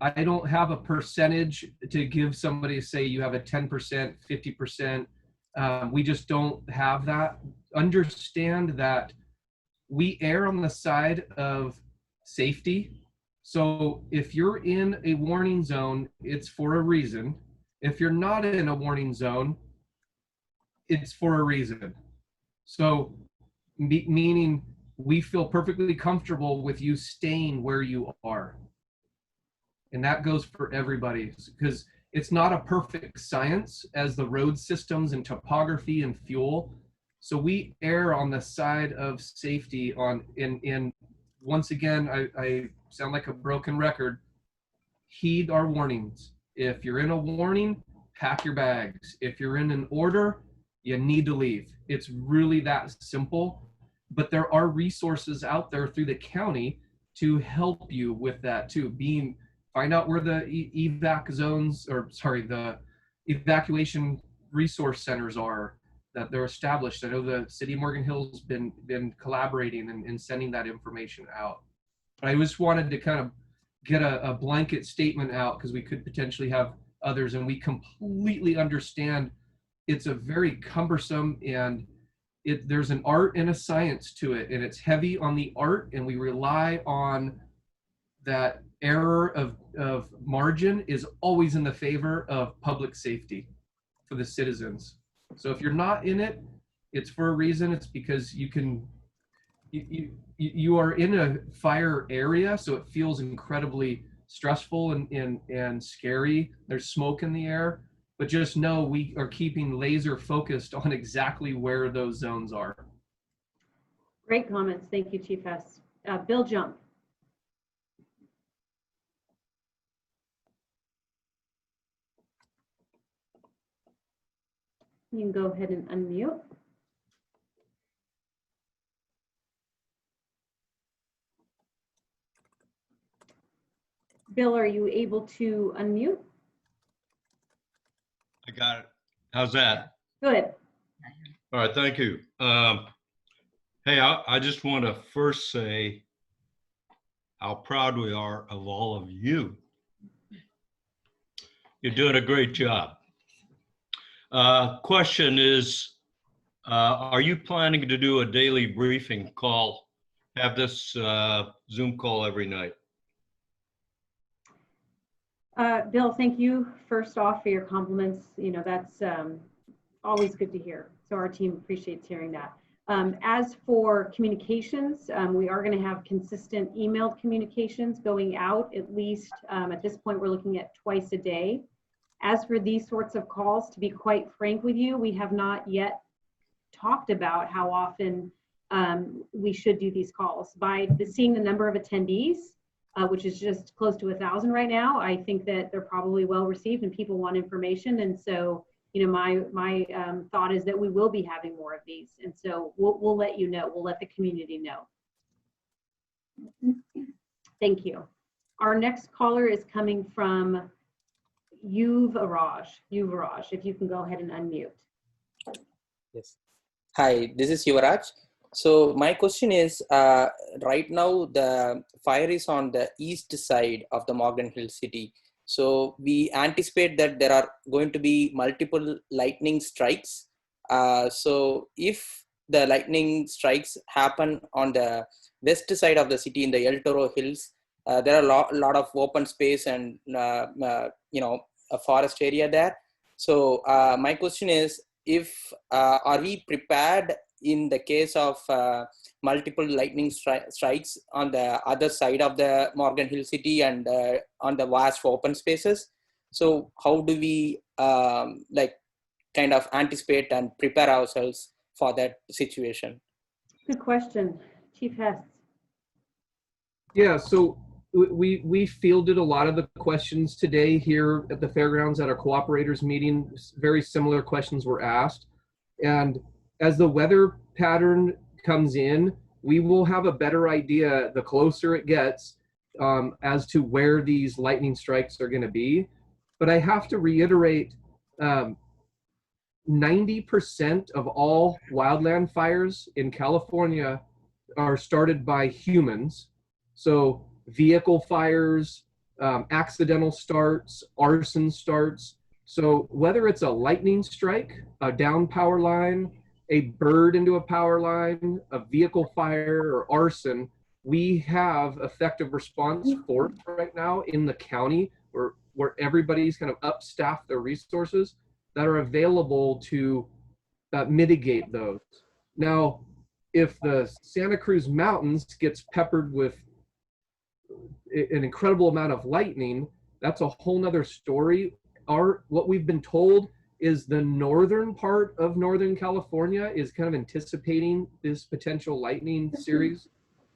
C: I don't have a percentage to give somebody to say you have a 10%, 50%. We just don't have that. Understand that we err on the side of safety. So if you're in a warning zone, it's for a reason. If you're not in a warning zone, it's for a reason. So meaning we feel perfectly comfortable with you staying where you are. And that goes for everybody, because it's not a perfect science as the road systems and topography and fuel. So we err on the side of safety in once again, I sound like a broken record. Heed our warnings. If you're in a warning, pack your bags. If you're in an order, you need to leave. It's really that simple, but there are resources out there through the county to help you with that too. Find out where the evac zones, the evacuation resource centers are, that they're established. I know the city of Morgan Hill's been collaborating and sending that information out. But I just wanted to kind of get a blanket statement out because we could potentially have others, and we completely understand it's a very cumbersome and there's an art and a science to it, and it's heavy on the art, and we rely on that error of margin is always in the favor of public safety for the citizens. So if you're not in it, it's for a reason. It's because you are in a fire area, so it feels incredibly stressful and scary. There's smoke in the air, but just know we are keeping laser focused on exactly where those zones are.
A: Great comments. Thank you, Chief Hess. Bill Jump. You can go ahead and unmute. Bill, are you able to unmute?
R: I got it. How's that?
A: Good.
R: All right, thank you. Hey, I just want to first say how proud we are of all of you. You're doing a great job. Question is, are you planning to do a daily briefing call, have this Zoom call every night?
A: Bill, thank you first off for your compliments. You know, that's always good to hear. So our team appreciates hearing that. As for communications, we are going to have consistent emailed communications going out at least at this point, we're looking at twice a day. As for these sorts of calls, to be quite frank with you, we have not yet talked about how often we should do these calls. By seeing the number of attendees, which is just close to 1,000 right now, I think that they're probably well received and people want information. And so, you know, my thought is that we will be having more of these. And so we'll let you know, we'll let the community know. Thank you. Our next caller is coming from Yuvraj, if you can go ahead and unmute.
S: Yes. Hi, this is Yuvraj. So my question is, right now the fire is on the east side of the Morgan Hill city. So we anticipate that there are going to be multiple lightning strikes. So if the lightning strikes happen on the west side of the city in the El Toro Hills, there are a lot of open space and you know, a forest area there. So my question is, if are we prepared in the case of multiple lightning strikes on the other side of the Morgan Hill city and on the vast open spaces? So how do we like kind of anticipate and prepare ourselves for that situation?
A: Good question. Chief Hess.
C: Yeah, so we fielded a lot of the questions today here at the fairgrounds at our cooperators meeting. Very similar questions were asked. And as the weather pattern comes in, we will have a better idea the closer it gets as to where these lightning strikes are going to be. But I have to reiterate, 90% of all wildland fires in California are started by humans. So vehicle fires, accidental starts, arson starts. So whether it's a lightning strike, a down power line, a bird into a power line, a vehicle fire, or arson, we have effective response force right now in the county where everybody's kind of upstaffed their resources that are available to mitigate those. Now, if the Santa Cruz Mountains gets peppered with an incredible amount of lightning, that's a whole nother story. What we've been told is the northern part of Northern California is kind of anticipating this potential lightning series.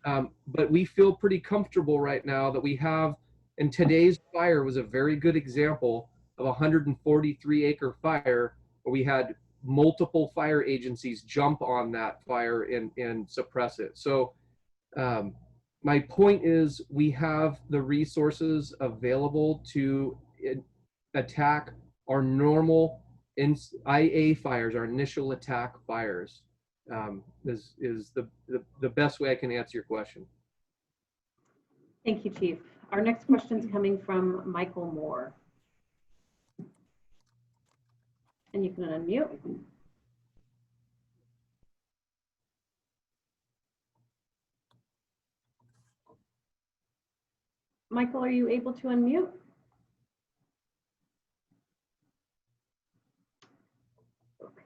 C: But we feel pretty comfortable right now that we have, and today's fire was a very good example of a 143-acre fire where we had multiple fire agencies jump on that fire and suppress it. So my point is we have the resources available to attack our normal IA fires, our initial attack fires. Is the best way I can answer your question.
A: Thank you, Chief. Our next question is coming from Michael Moore. And you can unmute. Michael, are you able to unmute?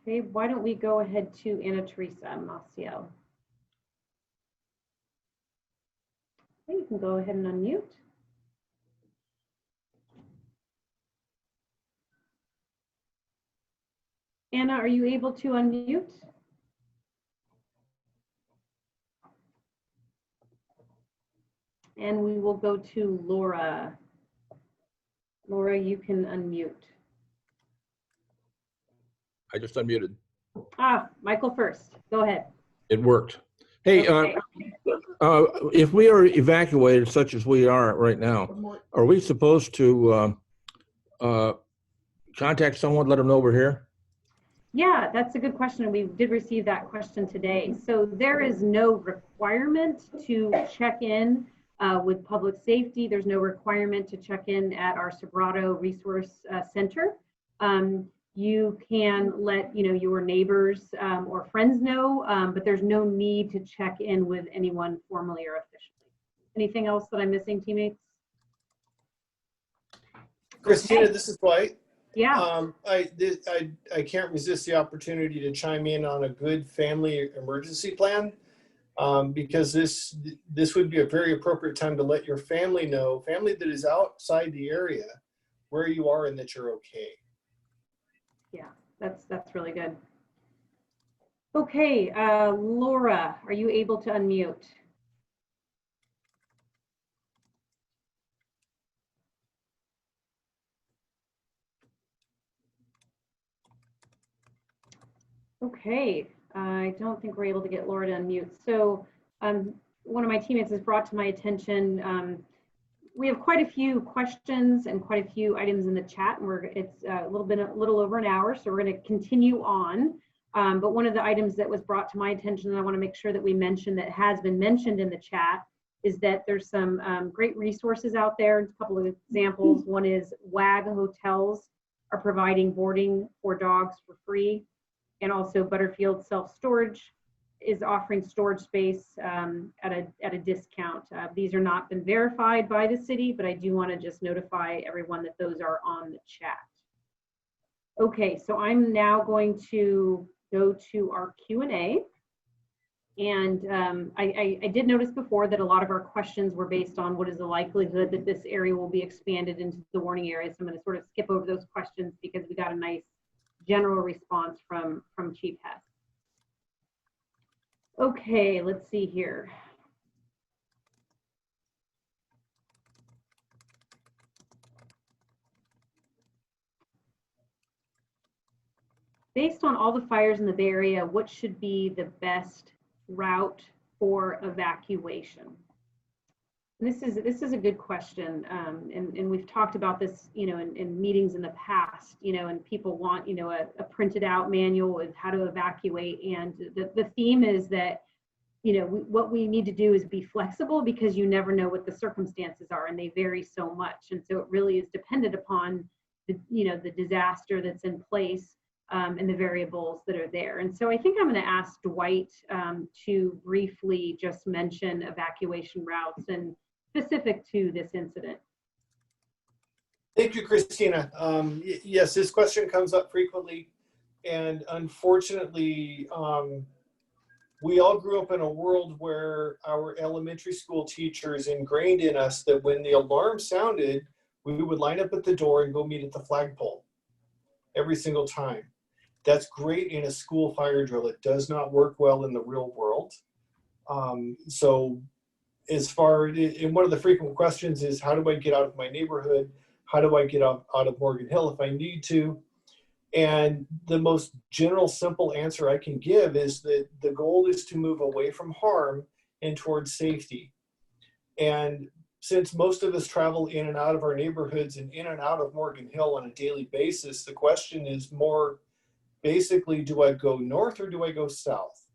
A: Okay, why don't we go ahead to Anna Teresa Maciel. Okay, you can go ahead and unmute. Anna, are you able to unmute? And we will go to Laura. Laura, you can unmute.
L: I just unmuted.
A: Michael first. Go ahead.
L: It worked. Hey,
A: Okay.
L: if we are evacuated, such as we are right now, are we supposed to contact someone, let them know we're here?
A: Yeah, that's a good question. We did receive that question today. So there is no requirement to check in with public safety. There's no requirement to check in at our Sobrato Resource Center. You can let your neighbors or friends know, but there's no need to check in with anyone formally or officially. Anything else that I'm missing, teammates?
E: Christina, this is Dwight.
A: Yeah.
E: I can't resist the opportunity to chime in on a good family emergency plan, because this would be a very appropriate time to let your family know, family that is outside the area, where you are and that you're okay.
A: Yeah, that's really good. Okay, Laura, are you able to unmute? Okay, I don't think we're able to get Laura to unmute. So one of my teammates has brought to my attention, we have quite a few questions and quite a few items in the chat, and it's a little over an hour, so we're going to continue on. But one of the items that was brought to my attention, and I want to make sure that we mention that has been mentioned in the chat, is that there's some great resources out there. A couple of examples. One is WAG hotels are providing boarding for dogs for free. And also Butterfield Self-Storage is offering storage space at a discount. These are not been verified by the city, but I do want to just notify everyone that those are on the chat. Okay, so I'm now going to go to our Q&A. And I did notice before that a lot of our questions were based on what is the likelihood that this area will be expanded into the warning area. So I'm going to sort of skip over those questions because we got a nice general response from Chief Hess. Okay, let's see here. Based on all the fires in the Bay Area, what should be the best route for evacuation? This is a good question, and we've talked about this, in meetings in the past, and people want, a printed out manual with how to evacuate. And the theme is that, what we need to do is be flexible, because you never know what the circumstances are, and they vary so much. And so it really is dependent upon the disaster that's in place, and the variables that are there. And so I think I'm going to ask Dwight to briefly just mention evacuation routes and specific to this incident.
E: Thank you, Christina. Yes, this question comes up frequently, and unfortunately, we all grew up in a world where our elementary school teachers ingrained in us that when the alarm sounded, we would line up at the door and go meet at the flagpole every single time. That's great in a school fire drill. It does not work well in the real world. So as far, and one of the frequent questions is, how do I get out of my neighborhood? How do I get out of Morgan Hill if I need to? And the most general, simple answer I can give is that the goal is to move away from harm and towards safety. And since most of us travel in and out of our neighborhoods and in and out of Morgan Hill on a daily basis, the question is more basically, do I go north or do I go south?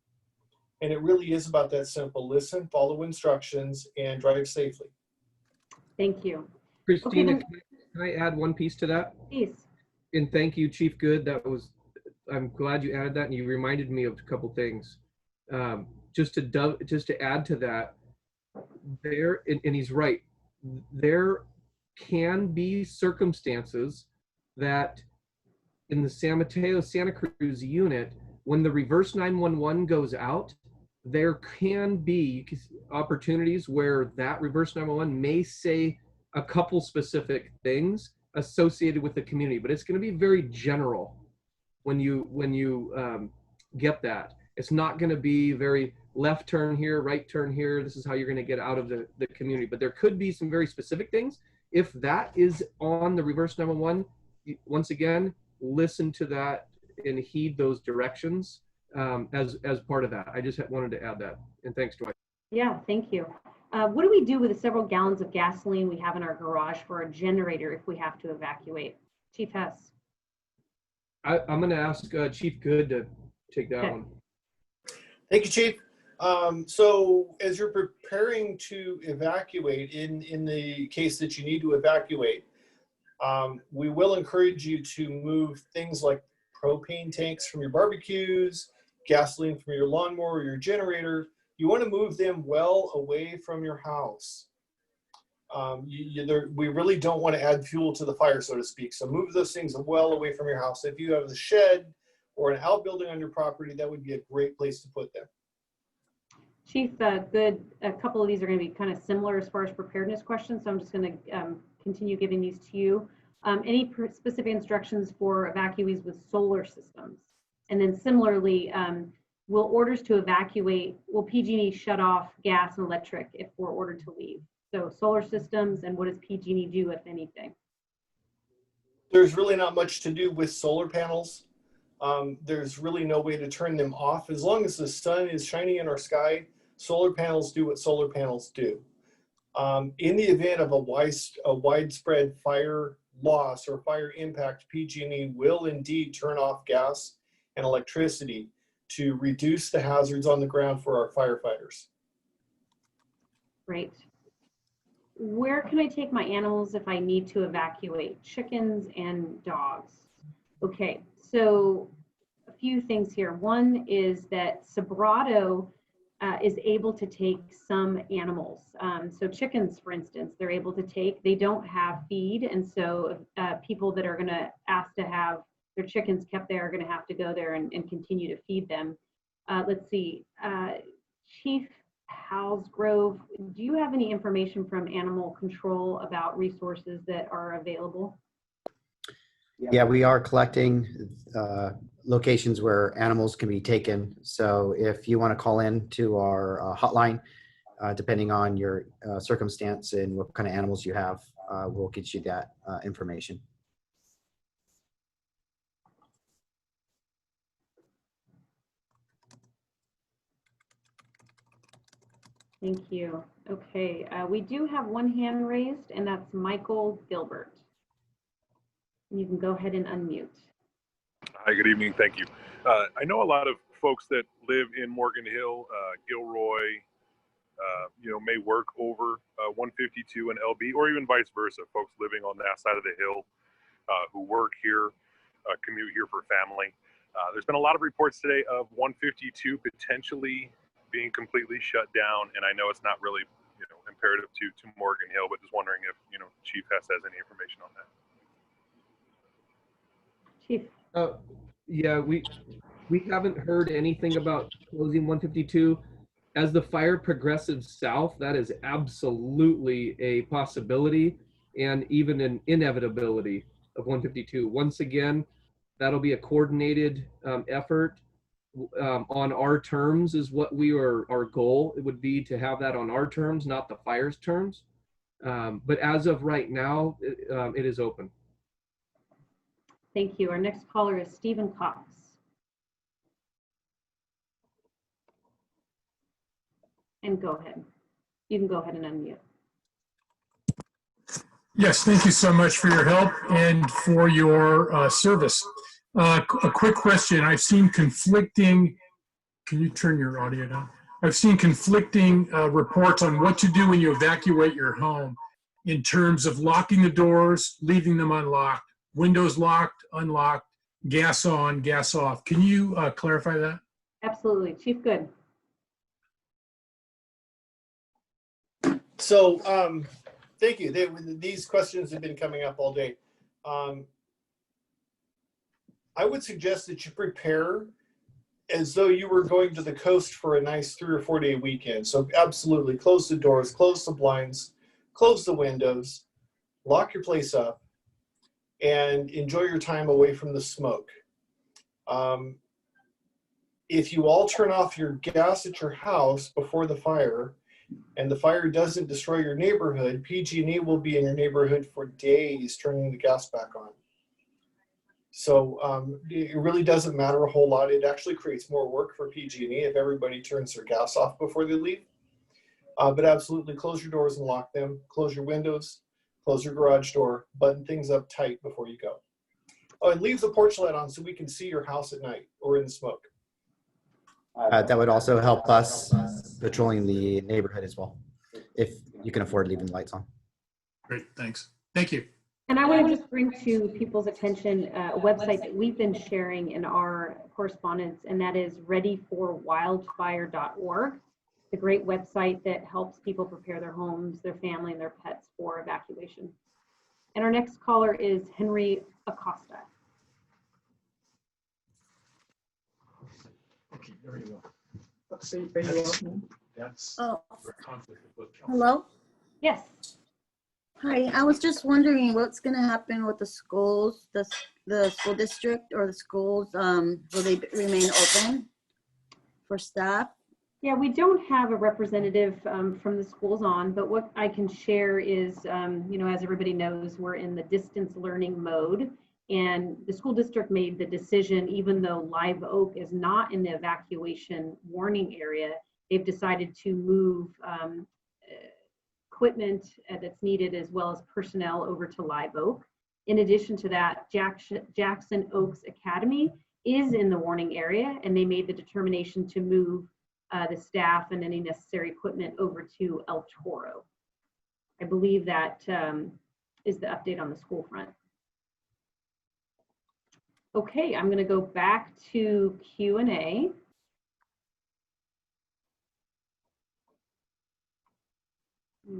E: And it really is about that simple: listen, follow instructions, and drive safely.
A: Thank you.
C: Christina,
A: Okay,
C: can I add one piece to that?
A: please.
C: And thank you, Chief Good. I'm glad you added that, and you reminded me of a couple things. Just to add to that, and he's right, there can be circumstances that in the San Mateo Santa Cruz unit, when the reverse 911 goes out, there can be opportunities where that reverse 911 may say a couple specific things associated with the community, but it's going to be very general when you get that. It's not going to be very left turn here, right turn here. This is how you're going to get out of the community. But there could be some very specific things. If that is on the reverse 911, once again, listen to that and heed those directions as part of that. I just wanted to add that. And thanks, Joy.
A: Yeah, thank you. What do we do with the several gallons of gasoline we have in our garage for a generator if we have to evacuate? Chief Hess.
C: I'm going to ask Chief Good to take that one.
E: Thank you, Chief. So as you're preparing to evacuate, in the case that you need to evacuate, we will encourage you to move things like propane tanks from your barbecues, gasoline from your lawnmower or your generator. You want to move them well away from your house. We really don't want to add fuel to the fire, so to speak. So move those things well away from your house. If you have a shed or an outbuilding on your property, that would be a great place to put them.
A: Chief Good, a couple of these are going to be kind of similar as far as preparedness questions, so I'm just going to continue giving these to you. Any specific instructions for evacuees with solar systems? And then similarly, will orders to evacuate, will PG&E shut off gas and electric if we're ordered to leave? So solar systems, and what does PG&E do, if anything?
E: There's really not much to do with solar panels. There's really no way to turn them off. As long as the sun is shining in our sky, solar panels do what solar panels do. In the event of a widespread fire loss or fire impact, PG&E will indeed turn off gas and electricity to reduce the hazards on the ground for our firefighters.
A: Great. Where can I take my animals if I need to evacuate? Chickens and dogs. Okay, so a few things here. One is that Sobrato is able to take some animals. So chickens, for instance, they're able to take, they don't have feed. And so people that are gonna ask to have their chickens kept there are gonna have to go there and continue to feed them. Let's see, Chief Halsgrove, do you have any information from animal control about resources that are available?
B: Yeah, we are collecting locations where animals can be taken. So if you want to call in to our hotline, depending on your circumstance and what kind of animals you have, we'll get you that information.
A: Thank you. Okay, we do have one hand raised, and that's Michael Gilbert. You can go ahead and unmute.
T: Hi, good evening. Thank you. I know a lot of folks that live in Morgan Hill, Gilroy, may work over 152 and LB, or even vice versa. Folks living on that side of the hill who work here, commute here for family. There's been a lot of reports today of 152 potentially being completely shut down, and I know it's not really imperative to Morgan Hill, but just wondering if Chief Hess has any information on that.
A: Chief.
C: Yeah, we haven't heard anything about closing 152. As the fire progresses south, that is absolutely a possibility and even an inevitability of 152. Once again, that'll be a coordinated effort on our terms is what our goal. It would be to have that on our terms, not the fire's terms. But as of right now, it is open.
A: Thank you. Our next caller is Stephen Cox. And go ahead. You can go ahead and unmute.
U: Yes, thank you so much for your help and for your service. A quick question. I've seen conflicting, can you turn your audio down? I've seen conflicting reports on what to do when you evacuate your home in terms of locking the doors, leaving them unlocked, windows locked, unlocked, gas on, gas off. Can you clarify that?
A: Absolutely. Chief Good.
E: So thank you. These questions have been coming up all day. I would suggest that you prepare as though you were going to the coast for a nice 3 or 4 day weekend. So absolutely close the doors, close the blinds, close the windows, lock your place up, and enjoy your time away from the smoke. If you all turn off your gas at your house before the fire and the fire doesn't destroy your neighborhood, PG&E will be in your neighborhood for days turning the gas back on. So it really doesn't matter a whole lot. It actually creates more work for PG&E if everybody turns their gas off before they leave. But absolutely close your doors and lock them, close your windows, close your garage door, button things up tight before you go. Oh, and leave the porch light on so we can see your house at night or in the smoke.
B: That would also help us patrolling the neighborhood as well, if you can afford leaving the lights on.
U: Great, thanks. Thank you.
A: And I want to just bring to people's attention a website that we've been sharing in our correspondence, and that is readyforwildfire.org. It's a great website that helps people prepare their homes, their family, and their pets for evacuation. And our next caller is Henry Acosta.
U: Okay, there you go. Let's see, there you go. That's
F: Hello?
A: Yes.
F: Hi, I was just wondering what's going to happen with the schools, the school district or the schools, will they remain open for staff?
A: Yeah, we don't have a representative from the schools on, but what I can share is, you know, as everybody knows, we're in the distance learning mode, and the school district made the decision, even though Live Oak is not in the evacuation warning area, they've decided to move equipment that's needed as well as personnel over to Live Oak. In addition to that, Jackson Oaks Academy is in the warning area, and they made the determination to move the staff and any necessary equipment over to El Toro. I believe that is the update on the school front. Okay, I'm going to go back to Q&A.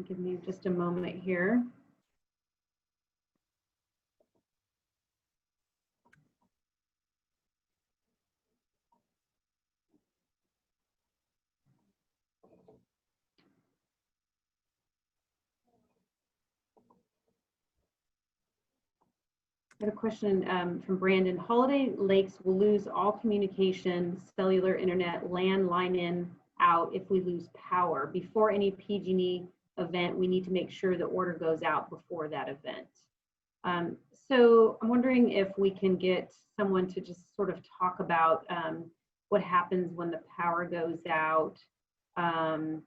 A: Give me just a moment here. I have a question from Brandon. Holiday Lakes will lose all communication, cellular, internet, land, line in, out if we lose power. Before any PG&E event, we need to make sure the order goes out before that event. So I'm wondering if we can get someone to just sort of talk about what happens when the power goes out, and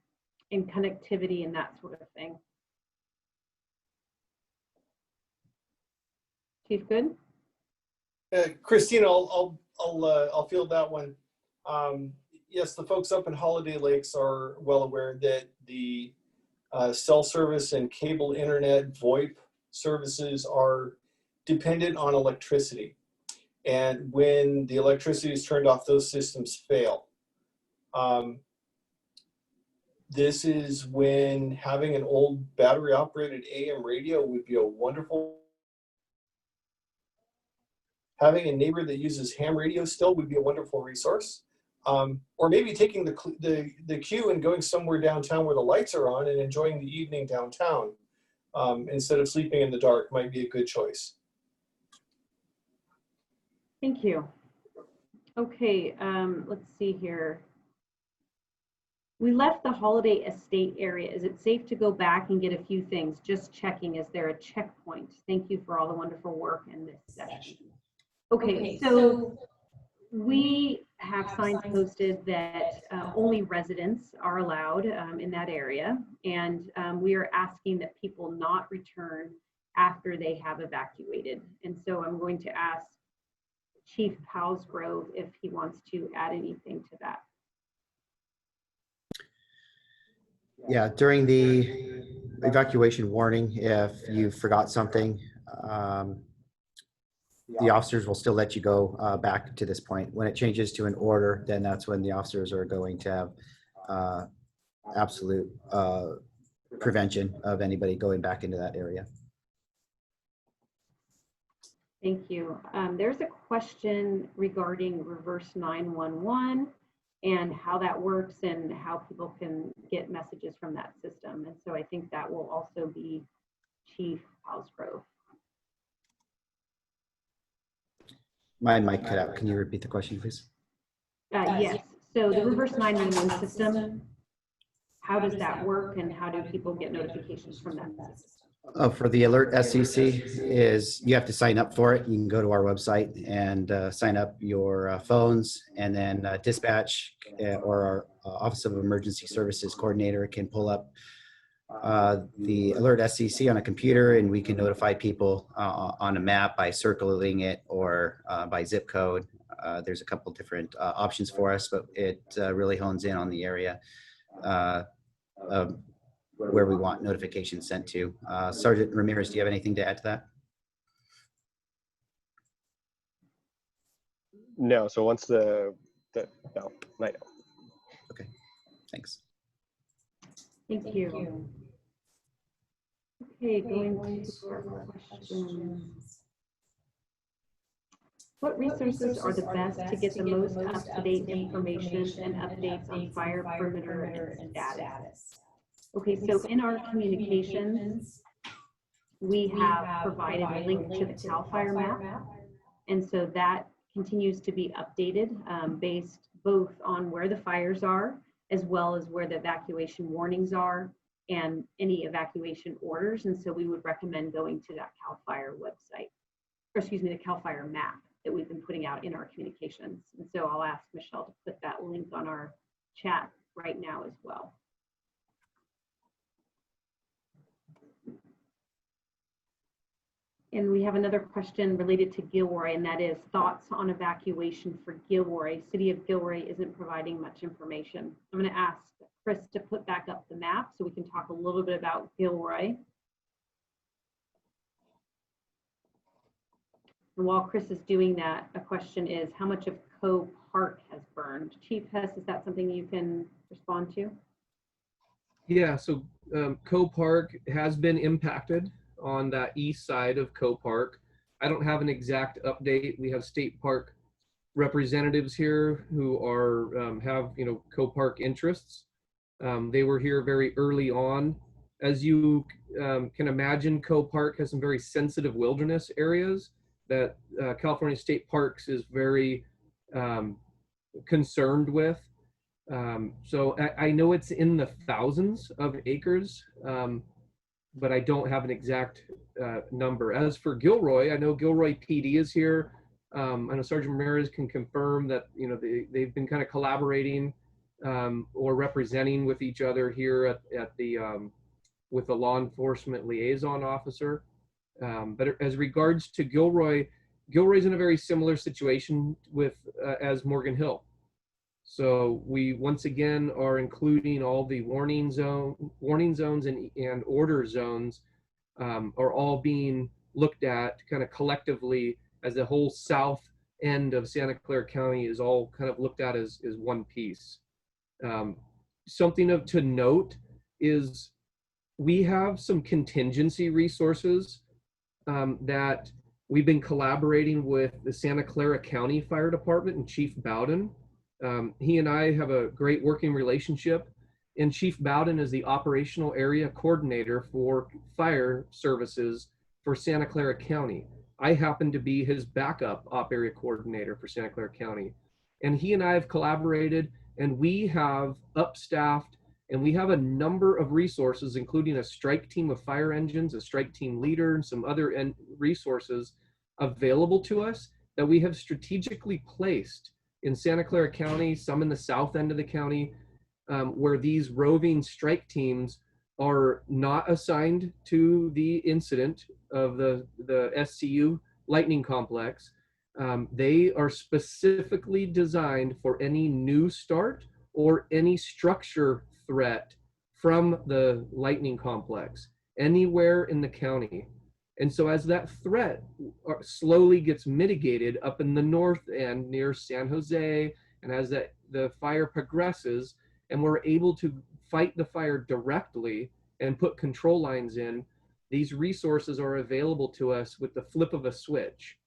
A: connectivity and that sort of thing. Chief Good?
E: Christina, I'll field that one. Yes, the folks up in Holiday Lakes are well aware that the cell service and cable internet VoIP services are dependent on electricity. And when the electricity is turned off, those systems fail. This is when having an old battery operated AM radio would be a wonderful. Having a neighbor that uses ham radio still would be a wonderful resource. Or maybe taking the queue and going somewhere downtown where the lights are on and enjoying the evening downtown instead of sleeping in the dark might be a good choice.
A: Thank you. Okay, let's see here. We left the Holiday Estate area. Is it safe to go back and get a few things? Just checking, is there a checkpoint? Thank you for all the wonderful work in this session. Okay, so we have signs posted that only residents are allowed in that area, and we are asking that people not return after they have evacuated. And so I'm going to ask Chief Palsgrove if he wants to add anything to that.
B: Yeah, during the evacuation warning, if you forgot something, the officers will still let you go back to this point. When it changes to an order, then that's when the officers are going to have absolute prevention of anybody going back into that area.
A: Thank you. There's a question regarding reverse 911 and how that works and how people can get messages from that system. And so I think that will also be Chief Osgrove.
B: My mic cut out. Can you repeat the question, please?
A: Yes. So the reverse 911 system, how does that work and how do people get notifications from that system?
B: Oh, for the alert SCC is you have to sign up for it. You can go to our website and sign up your phones, and then dispatch or our Office of Emergency Services coordinator can pull up the alert SCC on a computer, and we can notify people on a map by circling it or by zip code. There's a couple different options for us, but it really hones in on the area where we want notifications sent to. Sergeant Ramirez, do you have anything to add to that?
G: No, so once no, I know.
B: Okay, thanks.
A: Thank you. Okay, going to our questions. What resources are the best to get the most up-to-date information and updates on fire perimeter and status? Okay, so in our communications, we have provided a link to the CAL FIRE map. And so that continues to be updated based both on where the fires are, as well as where the evacuation warnings are and any evacuation orders. And so we would recommend going to that CAL FIRE website, or excuse me, the CAL FIRE map that we've been putting out in our communications. And so I'll ask Michelle to put that link on our chat right now as well. And we have another question related to Gilroy, and that is thoughts on evacuation for Gilroy. City of Gilroy isn't providing much information. I'm going to ask Chris to put back up the map so we can talk a little bit about Gilroy. And while Chris is doing that, a question is how much of Coe Park has burned? Chief Hess, is that something you can respond to?
C: Yeah, so Coe Park has been impacted on that east side of Coe Park. I don't have an exact update. We have state park representatives here who are have Coe Park interests. They were here very early on. As you can imagine, Coe Park has some very sensitive wilderness areas that California State Parks is very concerned with. So I know it's in the thousands of acres, but I don't have an exact number. As for Gilroy, I know Gilroy PD is here. I know Sergeant Ramirez can confirm that they've been kind of collaborating or representing with each other here at the with the law enforcement liaison officer. But as regards to Gilroy, Gilroy's in a very similar situation with as Morgan Hill. So we once again are including all the warning zones and order zones are all being looked at kind of collectively as the whole south end of Santa Clara County is all kind of looked at as one piece. Something to note is we have some contingency resources that we've been collaborating with the Santa Clara County Fire Department and Chief Bowden. He and I have a great working relationship, and Chief Bowden is the operational area coordinator for fire services for Santa Clara County. I happen to be his backup op area coordinator for Santa Clara County. And he and I have collaborated, and we have upstaffed, and we have a number of resources, including a strike team of fire engines, a strike team leader, and some other resources available to us that we have strategically placed in Santa Clara County, some in the south end of the county, where these roving strike teams are not assigned to the incident of the SCU lightning complex. They are specifically designed for any new start or any structure threat from the lightning complex anywhere in the county. And so as that threat slowly gets mitigated up in the north end near San Jose, and as the fire progresses and we're able to fight the fire directly and put control lines in, these resources are available to us with the flip of a switch.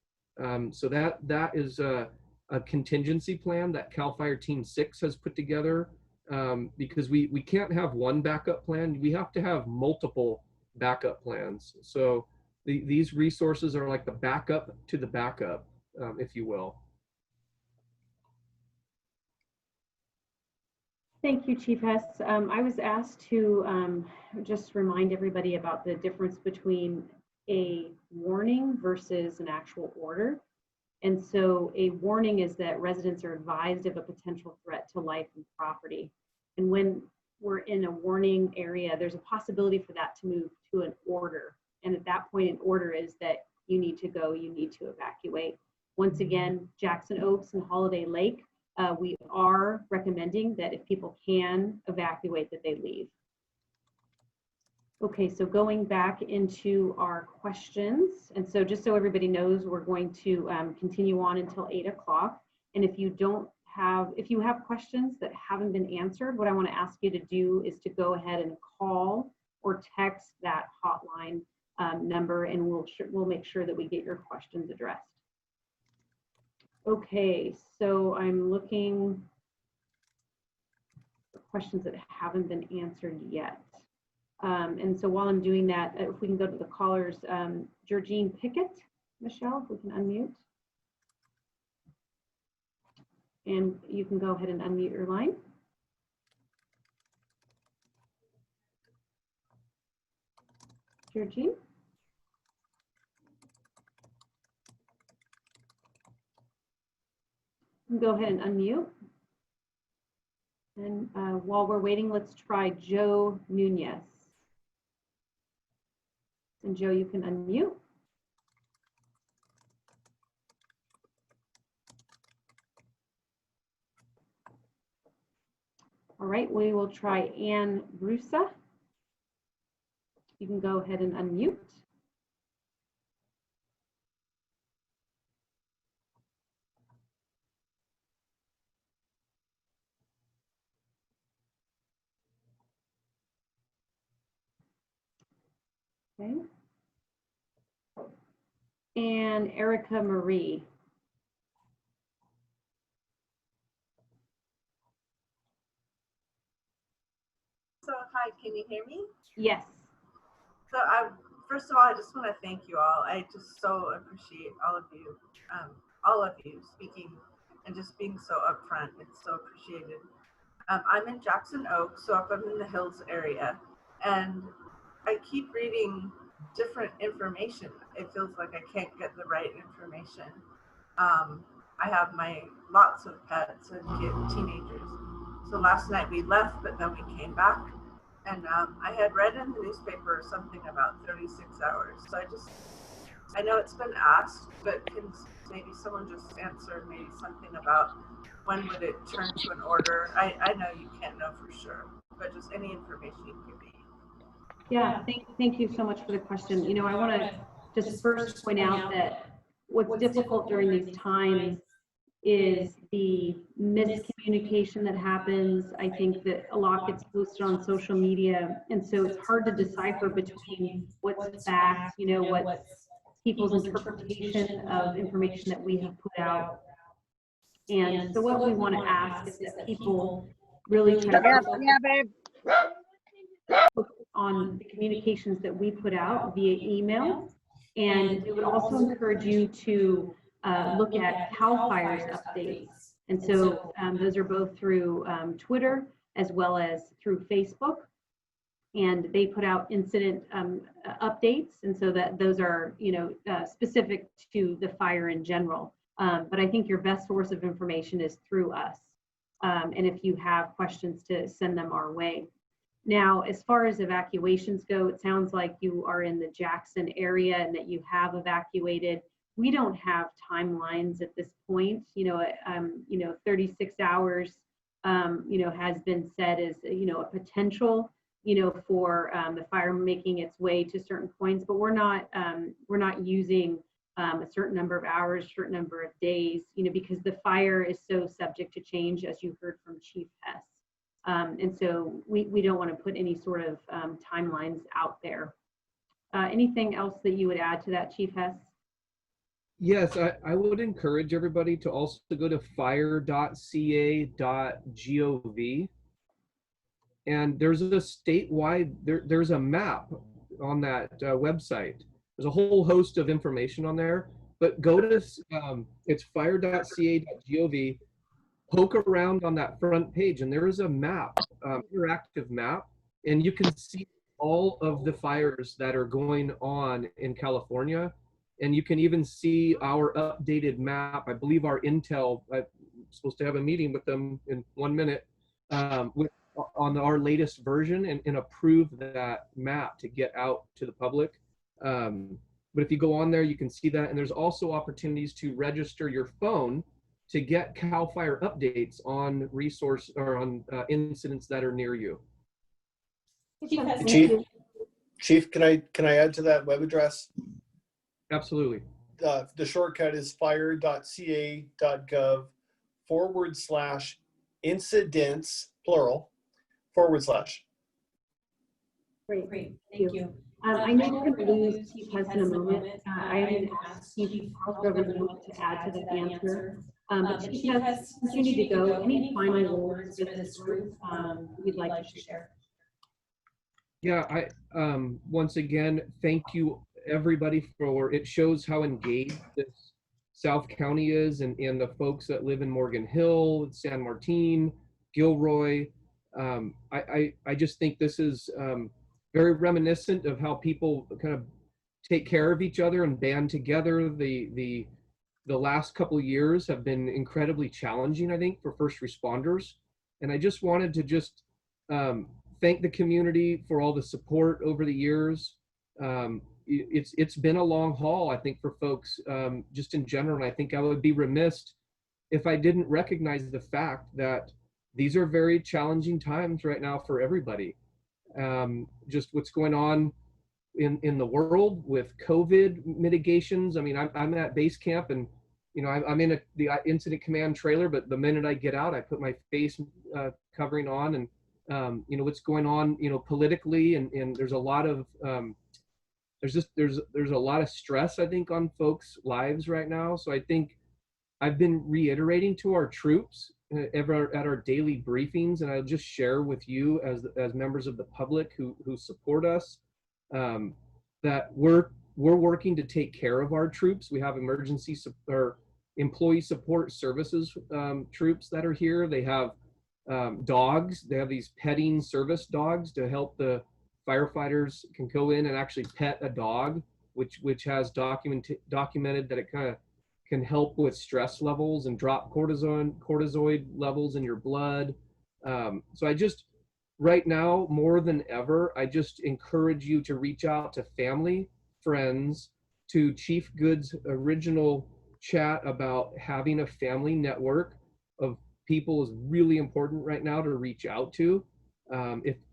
C: So that is a contingency plan that CAL FIRE Team 6 has put together, because we can't have one backup plan. We have to have multiple backup plans. So these resources are like the backup to the backup, if you will.
A: Thank you, Chief Hess. I was asked to just remind everybody about the difference between a warning versus an actual order. And so a warning is that residents are advised of a potential threat to life and property. And when we're in a warning area, there's a possibility for that to move to an order. And at that point, an order is that you need to go, you need to evacuate. Once again, Jackson Oaks and Holiday Lake, we are recommending that if people can evacuate, that they leave. Okay, so going back into our questions. And so just so everybody knows, we're going to continue on until 8 o'clock. And if you have questions that haven't been answered, what I want to ask you to do is to go ahead and call or text that hotline number, and we'll make sure that we get your questions addressed. Okay, so I'm looking for questions that haven't been answered yet. And so while I'm doing that, if we can go to the callers, Georgine Pickett, Michelle, if we can unmute. And you can go ahead and unmute your line. Georgine? Go ahead and unmute. And while we're waiting, let's try Joe Nunez. And Joe, you can unmute. All right, we will try Ann Brusa. You can go ahead and unmute. Okay. And Erica Marie.
H: So hi, can you hear me?
A: Yes.
H: So first of all, I just want to thank you all. I just so appreciate all of you speaking and just being so upfront. It's so appreciated. I'm in Jackson Oaks, so up in the hills area, and I keep reading different information. It feels like I can't get the right information. I have lots of pets and teenagers. So last night we left, but then we came back. And I had read in the newspaper something about 36 hours. So I know it's been asked, but can maybe someone just answer maybe something about when would it turn to an order? I know you can't know for sure, but just any information you can give me.
A: Yeah, thank you so much for the question. You know, I want to just first point out that what's difficult during these times is the miscommunication that happens. I think that a lot gets posted on social media, and so it's hard to decipher between what's fact, you know, what's people's interpretation of information that we have put out. And so what we want to ask is that people really try to focus on the communications that we put out via email. And we would also encourage you to look at CAL FIRE's updates. And so those are both through Twitter as well as through Facebook. And they put out incident updates. And so that those are, you know, specific to the fire in general. But I think your best source of information is through us. And if you have questions, to send them our way. Now, as far as evacuations go, it sounds like you are in the Jackson area and that you have evacuated. We don't have timelines at this point. You know, 36 hours, you know, has been said as, you know, a potential, you know, for the fire making its way to certain points, but we're not using a certain number of hours, certain number of days, you know, because the fire is so subject to change, as you heard from Chief Hess. And so we don't want to put any sort of timelines out there. Anything else that you would add to that, Chief Hess?
C: Yes, I would encourage everybody to also go to fire.ca.gov, and there's a statewide, there's a map on that website. There's a whole host of information on there, but go to, it's fire.ca.gov, poke around on that front page, and there is a map, interactive map, and you can see all of the fires that are going on in California. And you can even see our updated map. I believe our Intel, I'm supposed to have a meeting with them in 1 minute, on our latest version, and approve that map to get out to the public. But if you go on there, you can see that. And there's also opportunities to register your phone to get CAL FIRE updates on resource or on incidents that are near you.
E: Chief, can I add to that web address?
C: Absolutely.
E: The shortcut is fire.ca.gov/incidents, plural, /.
A: Great, thank you. I know we're going to lose Chief Hess in a moment. I'm going to ask Chief Hess to add to that answer. But Chief Hess, continue to go. Any final words for this group you'd like to share?
C: Yeah, once again, thank you everybody for, it shows how engaged this South County is, and the folks that live in Morgan Hill, San Martin, Gilroy. I just think this is very reminiscent of how people kind of take care of each other and band together. The last couple of years have been incredibly challenging, I think, for first responders. And I just wanted to just thank the community for all the support over the years. It's been a long haul, I think, for folks just in general. And I think I would be remiss if I didn't recognize the fact that these are very challenging times right now for everybody. Just what's going on in the world with COVID mitigations. I mean, I'm at base camp, and I'm in the incident command trailer, but the minute I get out, I put my face covering on, and what's going on politically, and there's a lot of there's a lot of stress, I think, on folks' lives right now. So I think I've been reiterating to our troops at our daily briefings, and I'll just share with you as members of the public who support us, that we're working to take care of our troops. We have emergency or employee support services troops that are here. They have dogs. They have these petting service dogs to help the firefighters can go in and actually pet a dog, which has documented that it kind of can help with stress levels and drop cortisoid levels in your blood. So I just, right now, more than ever, I just encourage you to reach out to family, friends, to Chief Good's original chat about having a family network of people is really important right now to reach out to,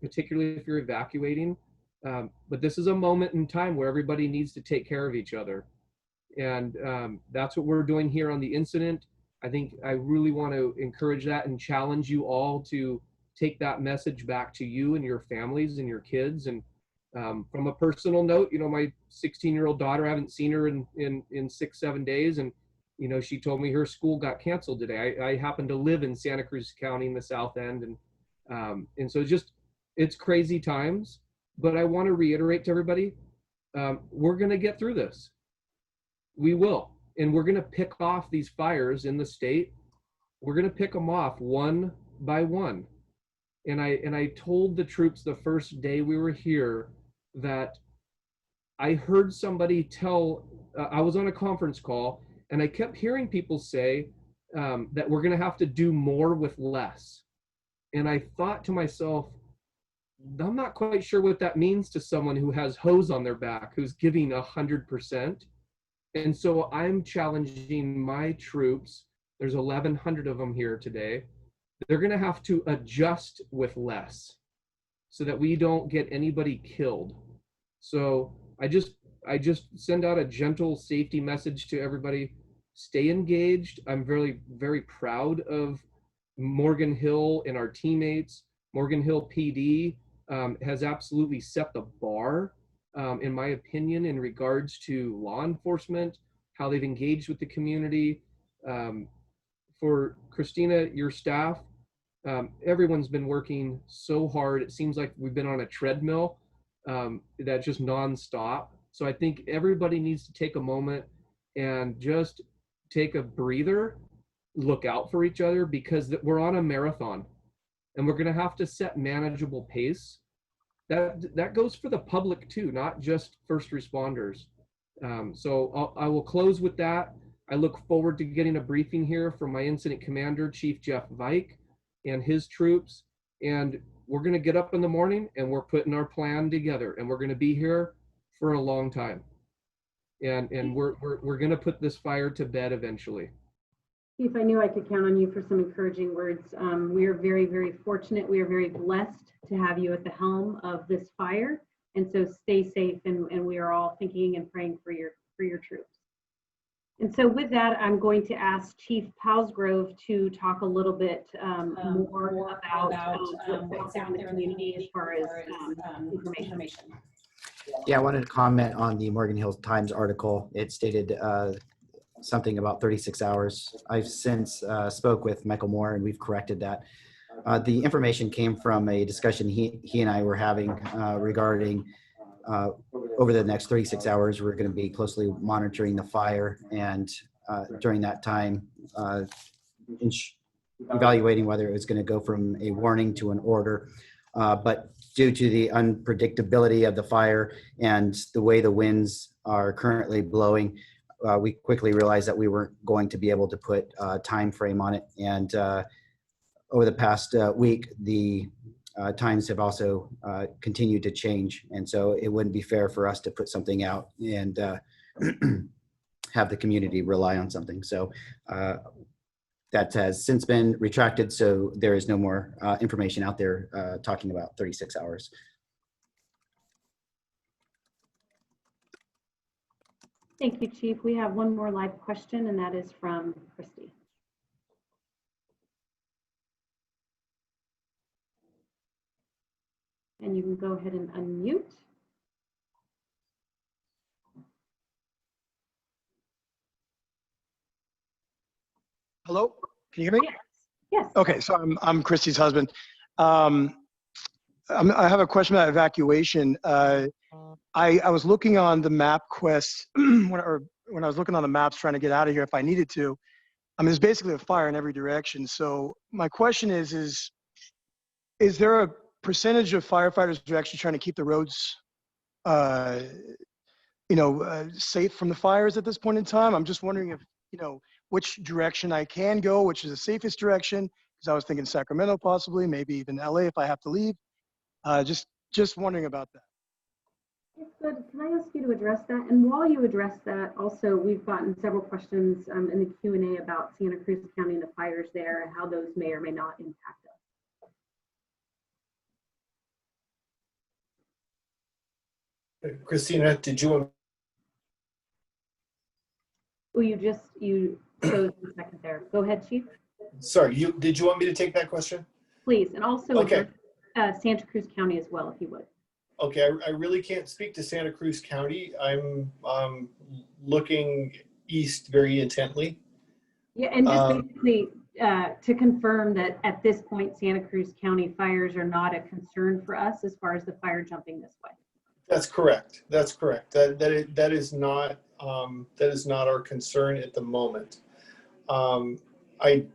C: particularly if you're evacuating. But this is a moment in time where everybody needs to take care of each other. And that's what we're doing here on the incident. I think I really want to encourage that and challenge you all to take that message back to you and your families and your kids. And from a personal note, my 16-year-old daughter, I haven't seen her in 6-7 days. And, she told me her school got canceled today. I happen to live in Santa Cruz County in the South End. And so it's crazy times, but I want to reiterate to everybody, we're going to get through this. We will. And we're going to pick off these fires in the state. We're going to pick them off one by one. And I told the troops the first day we were here that I heard somebody tell, I was on a conference call, and I kept hearing people say that we're going to have to do more with less. And I thought to myself, I'm not quite sure what that means to someone who has hose on their back, who's giving 100%. And so I'm challenging my troops. There's 1,100 of them here today. They're going to have to adjust with less so that we don't get anybody killed. So I just send out a gentle safety message to everybody. Stay engaged. I'm very, very proud of Morgan Hill and our teammates. Morgan Hill PD has absolutely set the bar, in my opinion, in regards to law enforcement, how they've engaged with the community. For Christina, your staff, everyone's been working so hard. It seems like we've been on a treadmill that's just nonstop. So I think everybody needs to take a moment and just take a breather, look out for each other, because we're on a marathon and we're going to have to set manageable pace. That goes for the public too, not just first responders. So I will close with that. I look forward to getting a briefing here from my incident commander, Chief Jeff Vike, and his troops. And we're going to get up in the morning and we're putting our plan together, and we're going to be here for a long time. And we're going to put this fire to bed eventually.
A: Chief, I knew I could count on you for some encouraging words. We are very, very fortunate. We are very blessed to have you at the helm of this fire. And so stay safe, and we are all thinking and praying for your troops. And so with that, I'm going to ask Chief Palsgrove to talk a little bit more about what's out in the community as far as information.
B: Yeah, I wanted to comment on the Morgan Hill Times article. It stated something about 36 hours. I've since spoke with Michael Moore, and we've corrected that. The information came from a discussion he and I were having regarding over the next 36 hours, we're going to be closely monitoring the fire, and during that time, evaluating whether it was going to go from a warning to an order. But due to the unpredictability of the fire and the way the winds are currently blowing, we quickly realized that we weren't going to be able to put a time frame on it. And over the past week, the times have also continued to change. And so it wouldn't be fair for us to put something out and have the community rely on something. So that has since been retracted. So there is no more information out there talking about 36 hours.
A: Thank you, Chief. We have one more live question, and that is from Christy. And you can go ahead and unmute.
I: Hello, can you hear me?
A: Yes. Yes.
I: Okay, so I'm Christy's husband. I have a question about evacuation. I was looking on the MapQuest when I was looking on the maps trying to get out of here if I needed to. I mean, there's basically a fire in every direction. So my question is there a percentage of firefighters who are actually trying to keep the roads, safe from the fires at this point in time? I'm just wondering if, which direction I can go, which is the safest direction, because I was thinking Sacramento possibly, maybe even LA if I have to leave. Just wondering about that.
A: Good. Can I ask you to address that? And while you address that, also, we've gotten several questions in the Q&A about Santa Cruz County and the fires there and how those may or may not impact us.
E: Christina, did you want?
A: Oh, you chose a second there. Go ahead, Chief.
E: Sorry, did you want me to take that question?
A: Please, and also
E: okay.
A: Santa Cruz County as well, if you would.
E: Okay, I really can't speak to Santa Cruz County. I'm looking east very intently.
A: Yeah, and just basically to confirm that at this point, Santa Cruz County fires are not a concern for us as far as the fire jumping this way.
E: That's correct. That's correct. That is not our concern at the moment. I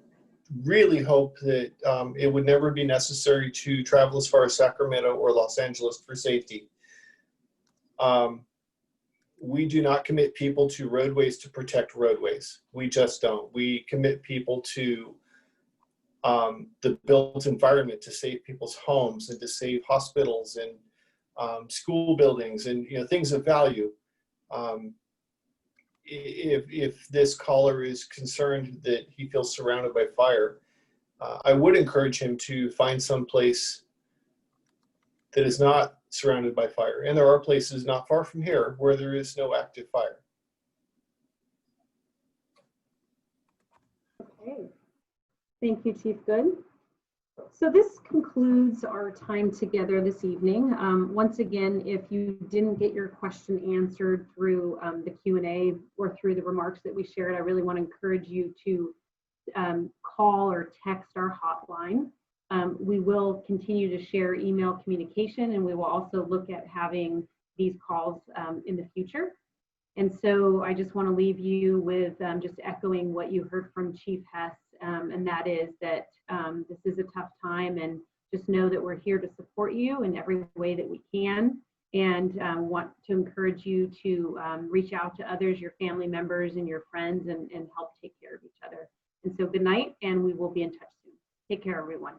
E: really hope that it would never be necessary to travel as far as Sacramento or Los Angeles for safety. We do not commit people to roadways to protect roadways. We just don't. We commit people to the built environment to save people's homes and to save hospitals and school buildings and things of value. If this caller is concerned that he feels surrounded by fire, I would encourage him to find some place that is not surrounded by fire. And there are places not far from here where there is no active fire.
A: Okay. Thank you, Chief Good. So this concludes our time together this evening. Once again, if you didn't get your question answered through the Q&A or through the remarks that we shared, I really want to encourage you to call or text our hotline. We will continue to share email communication, and we will also look at having these calls in the future. And so I just want to leave you with just echoing what you heard from Chief Hess, and that is that this is a tough time, and just know that we're here to support you in every way that we can, and want to encourage you to reach out to others, your family members and your friends, and help take care of each other. And so good night, and we will be in touch soon. Take care, everyone.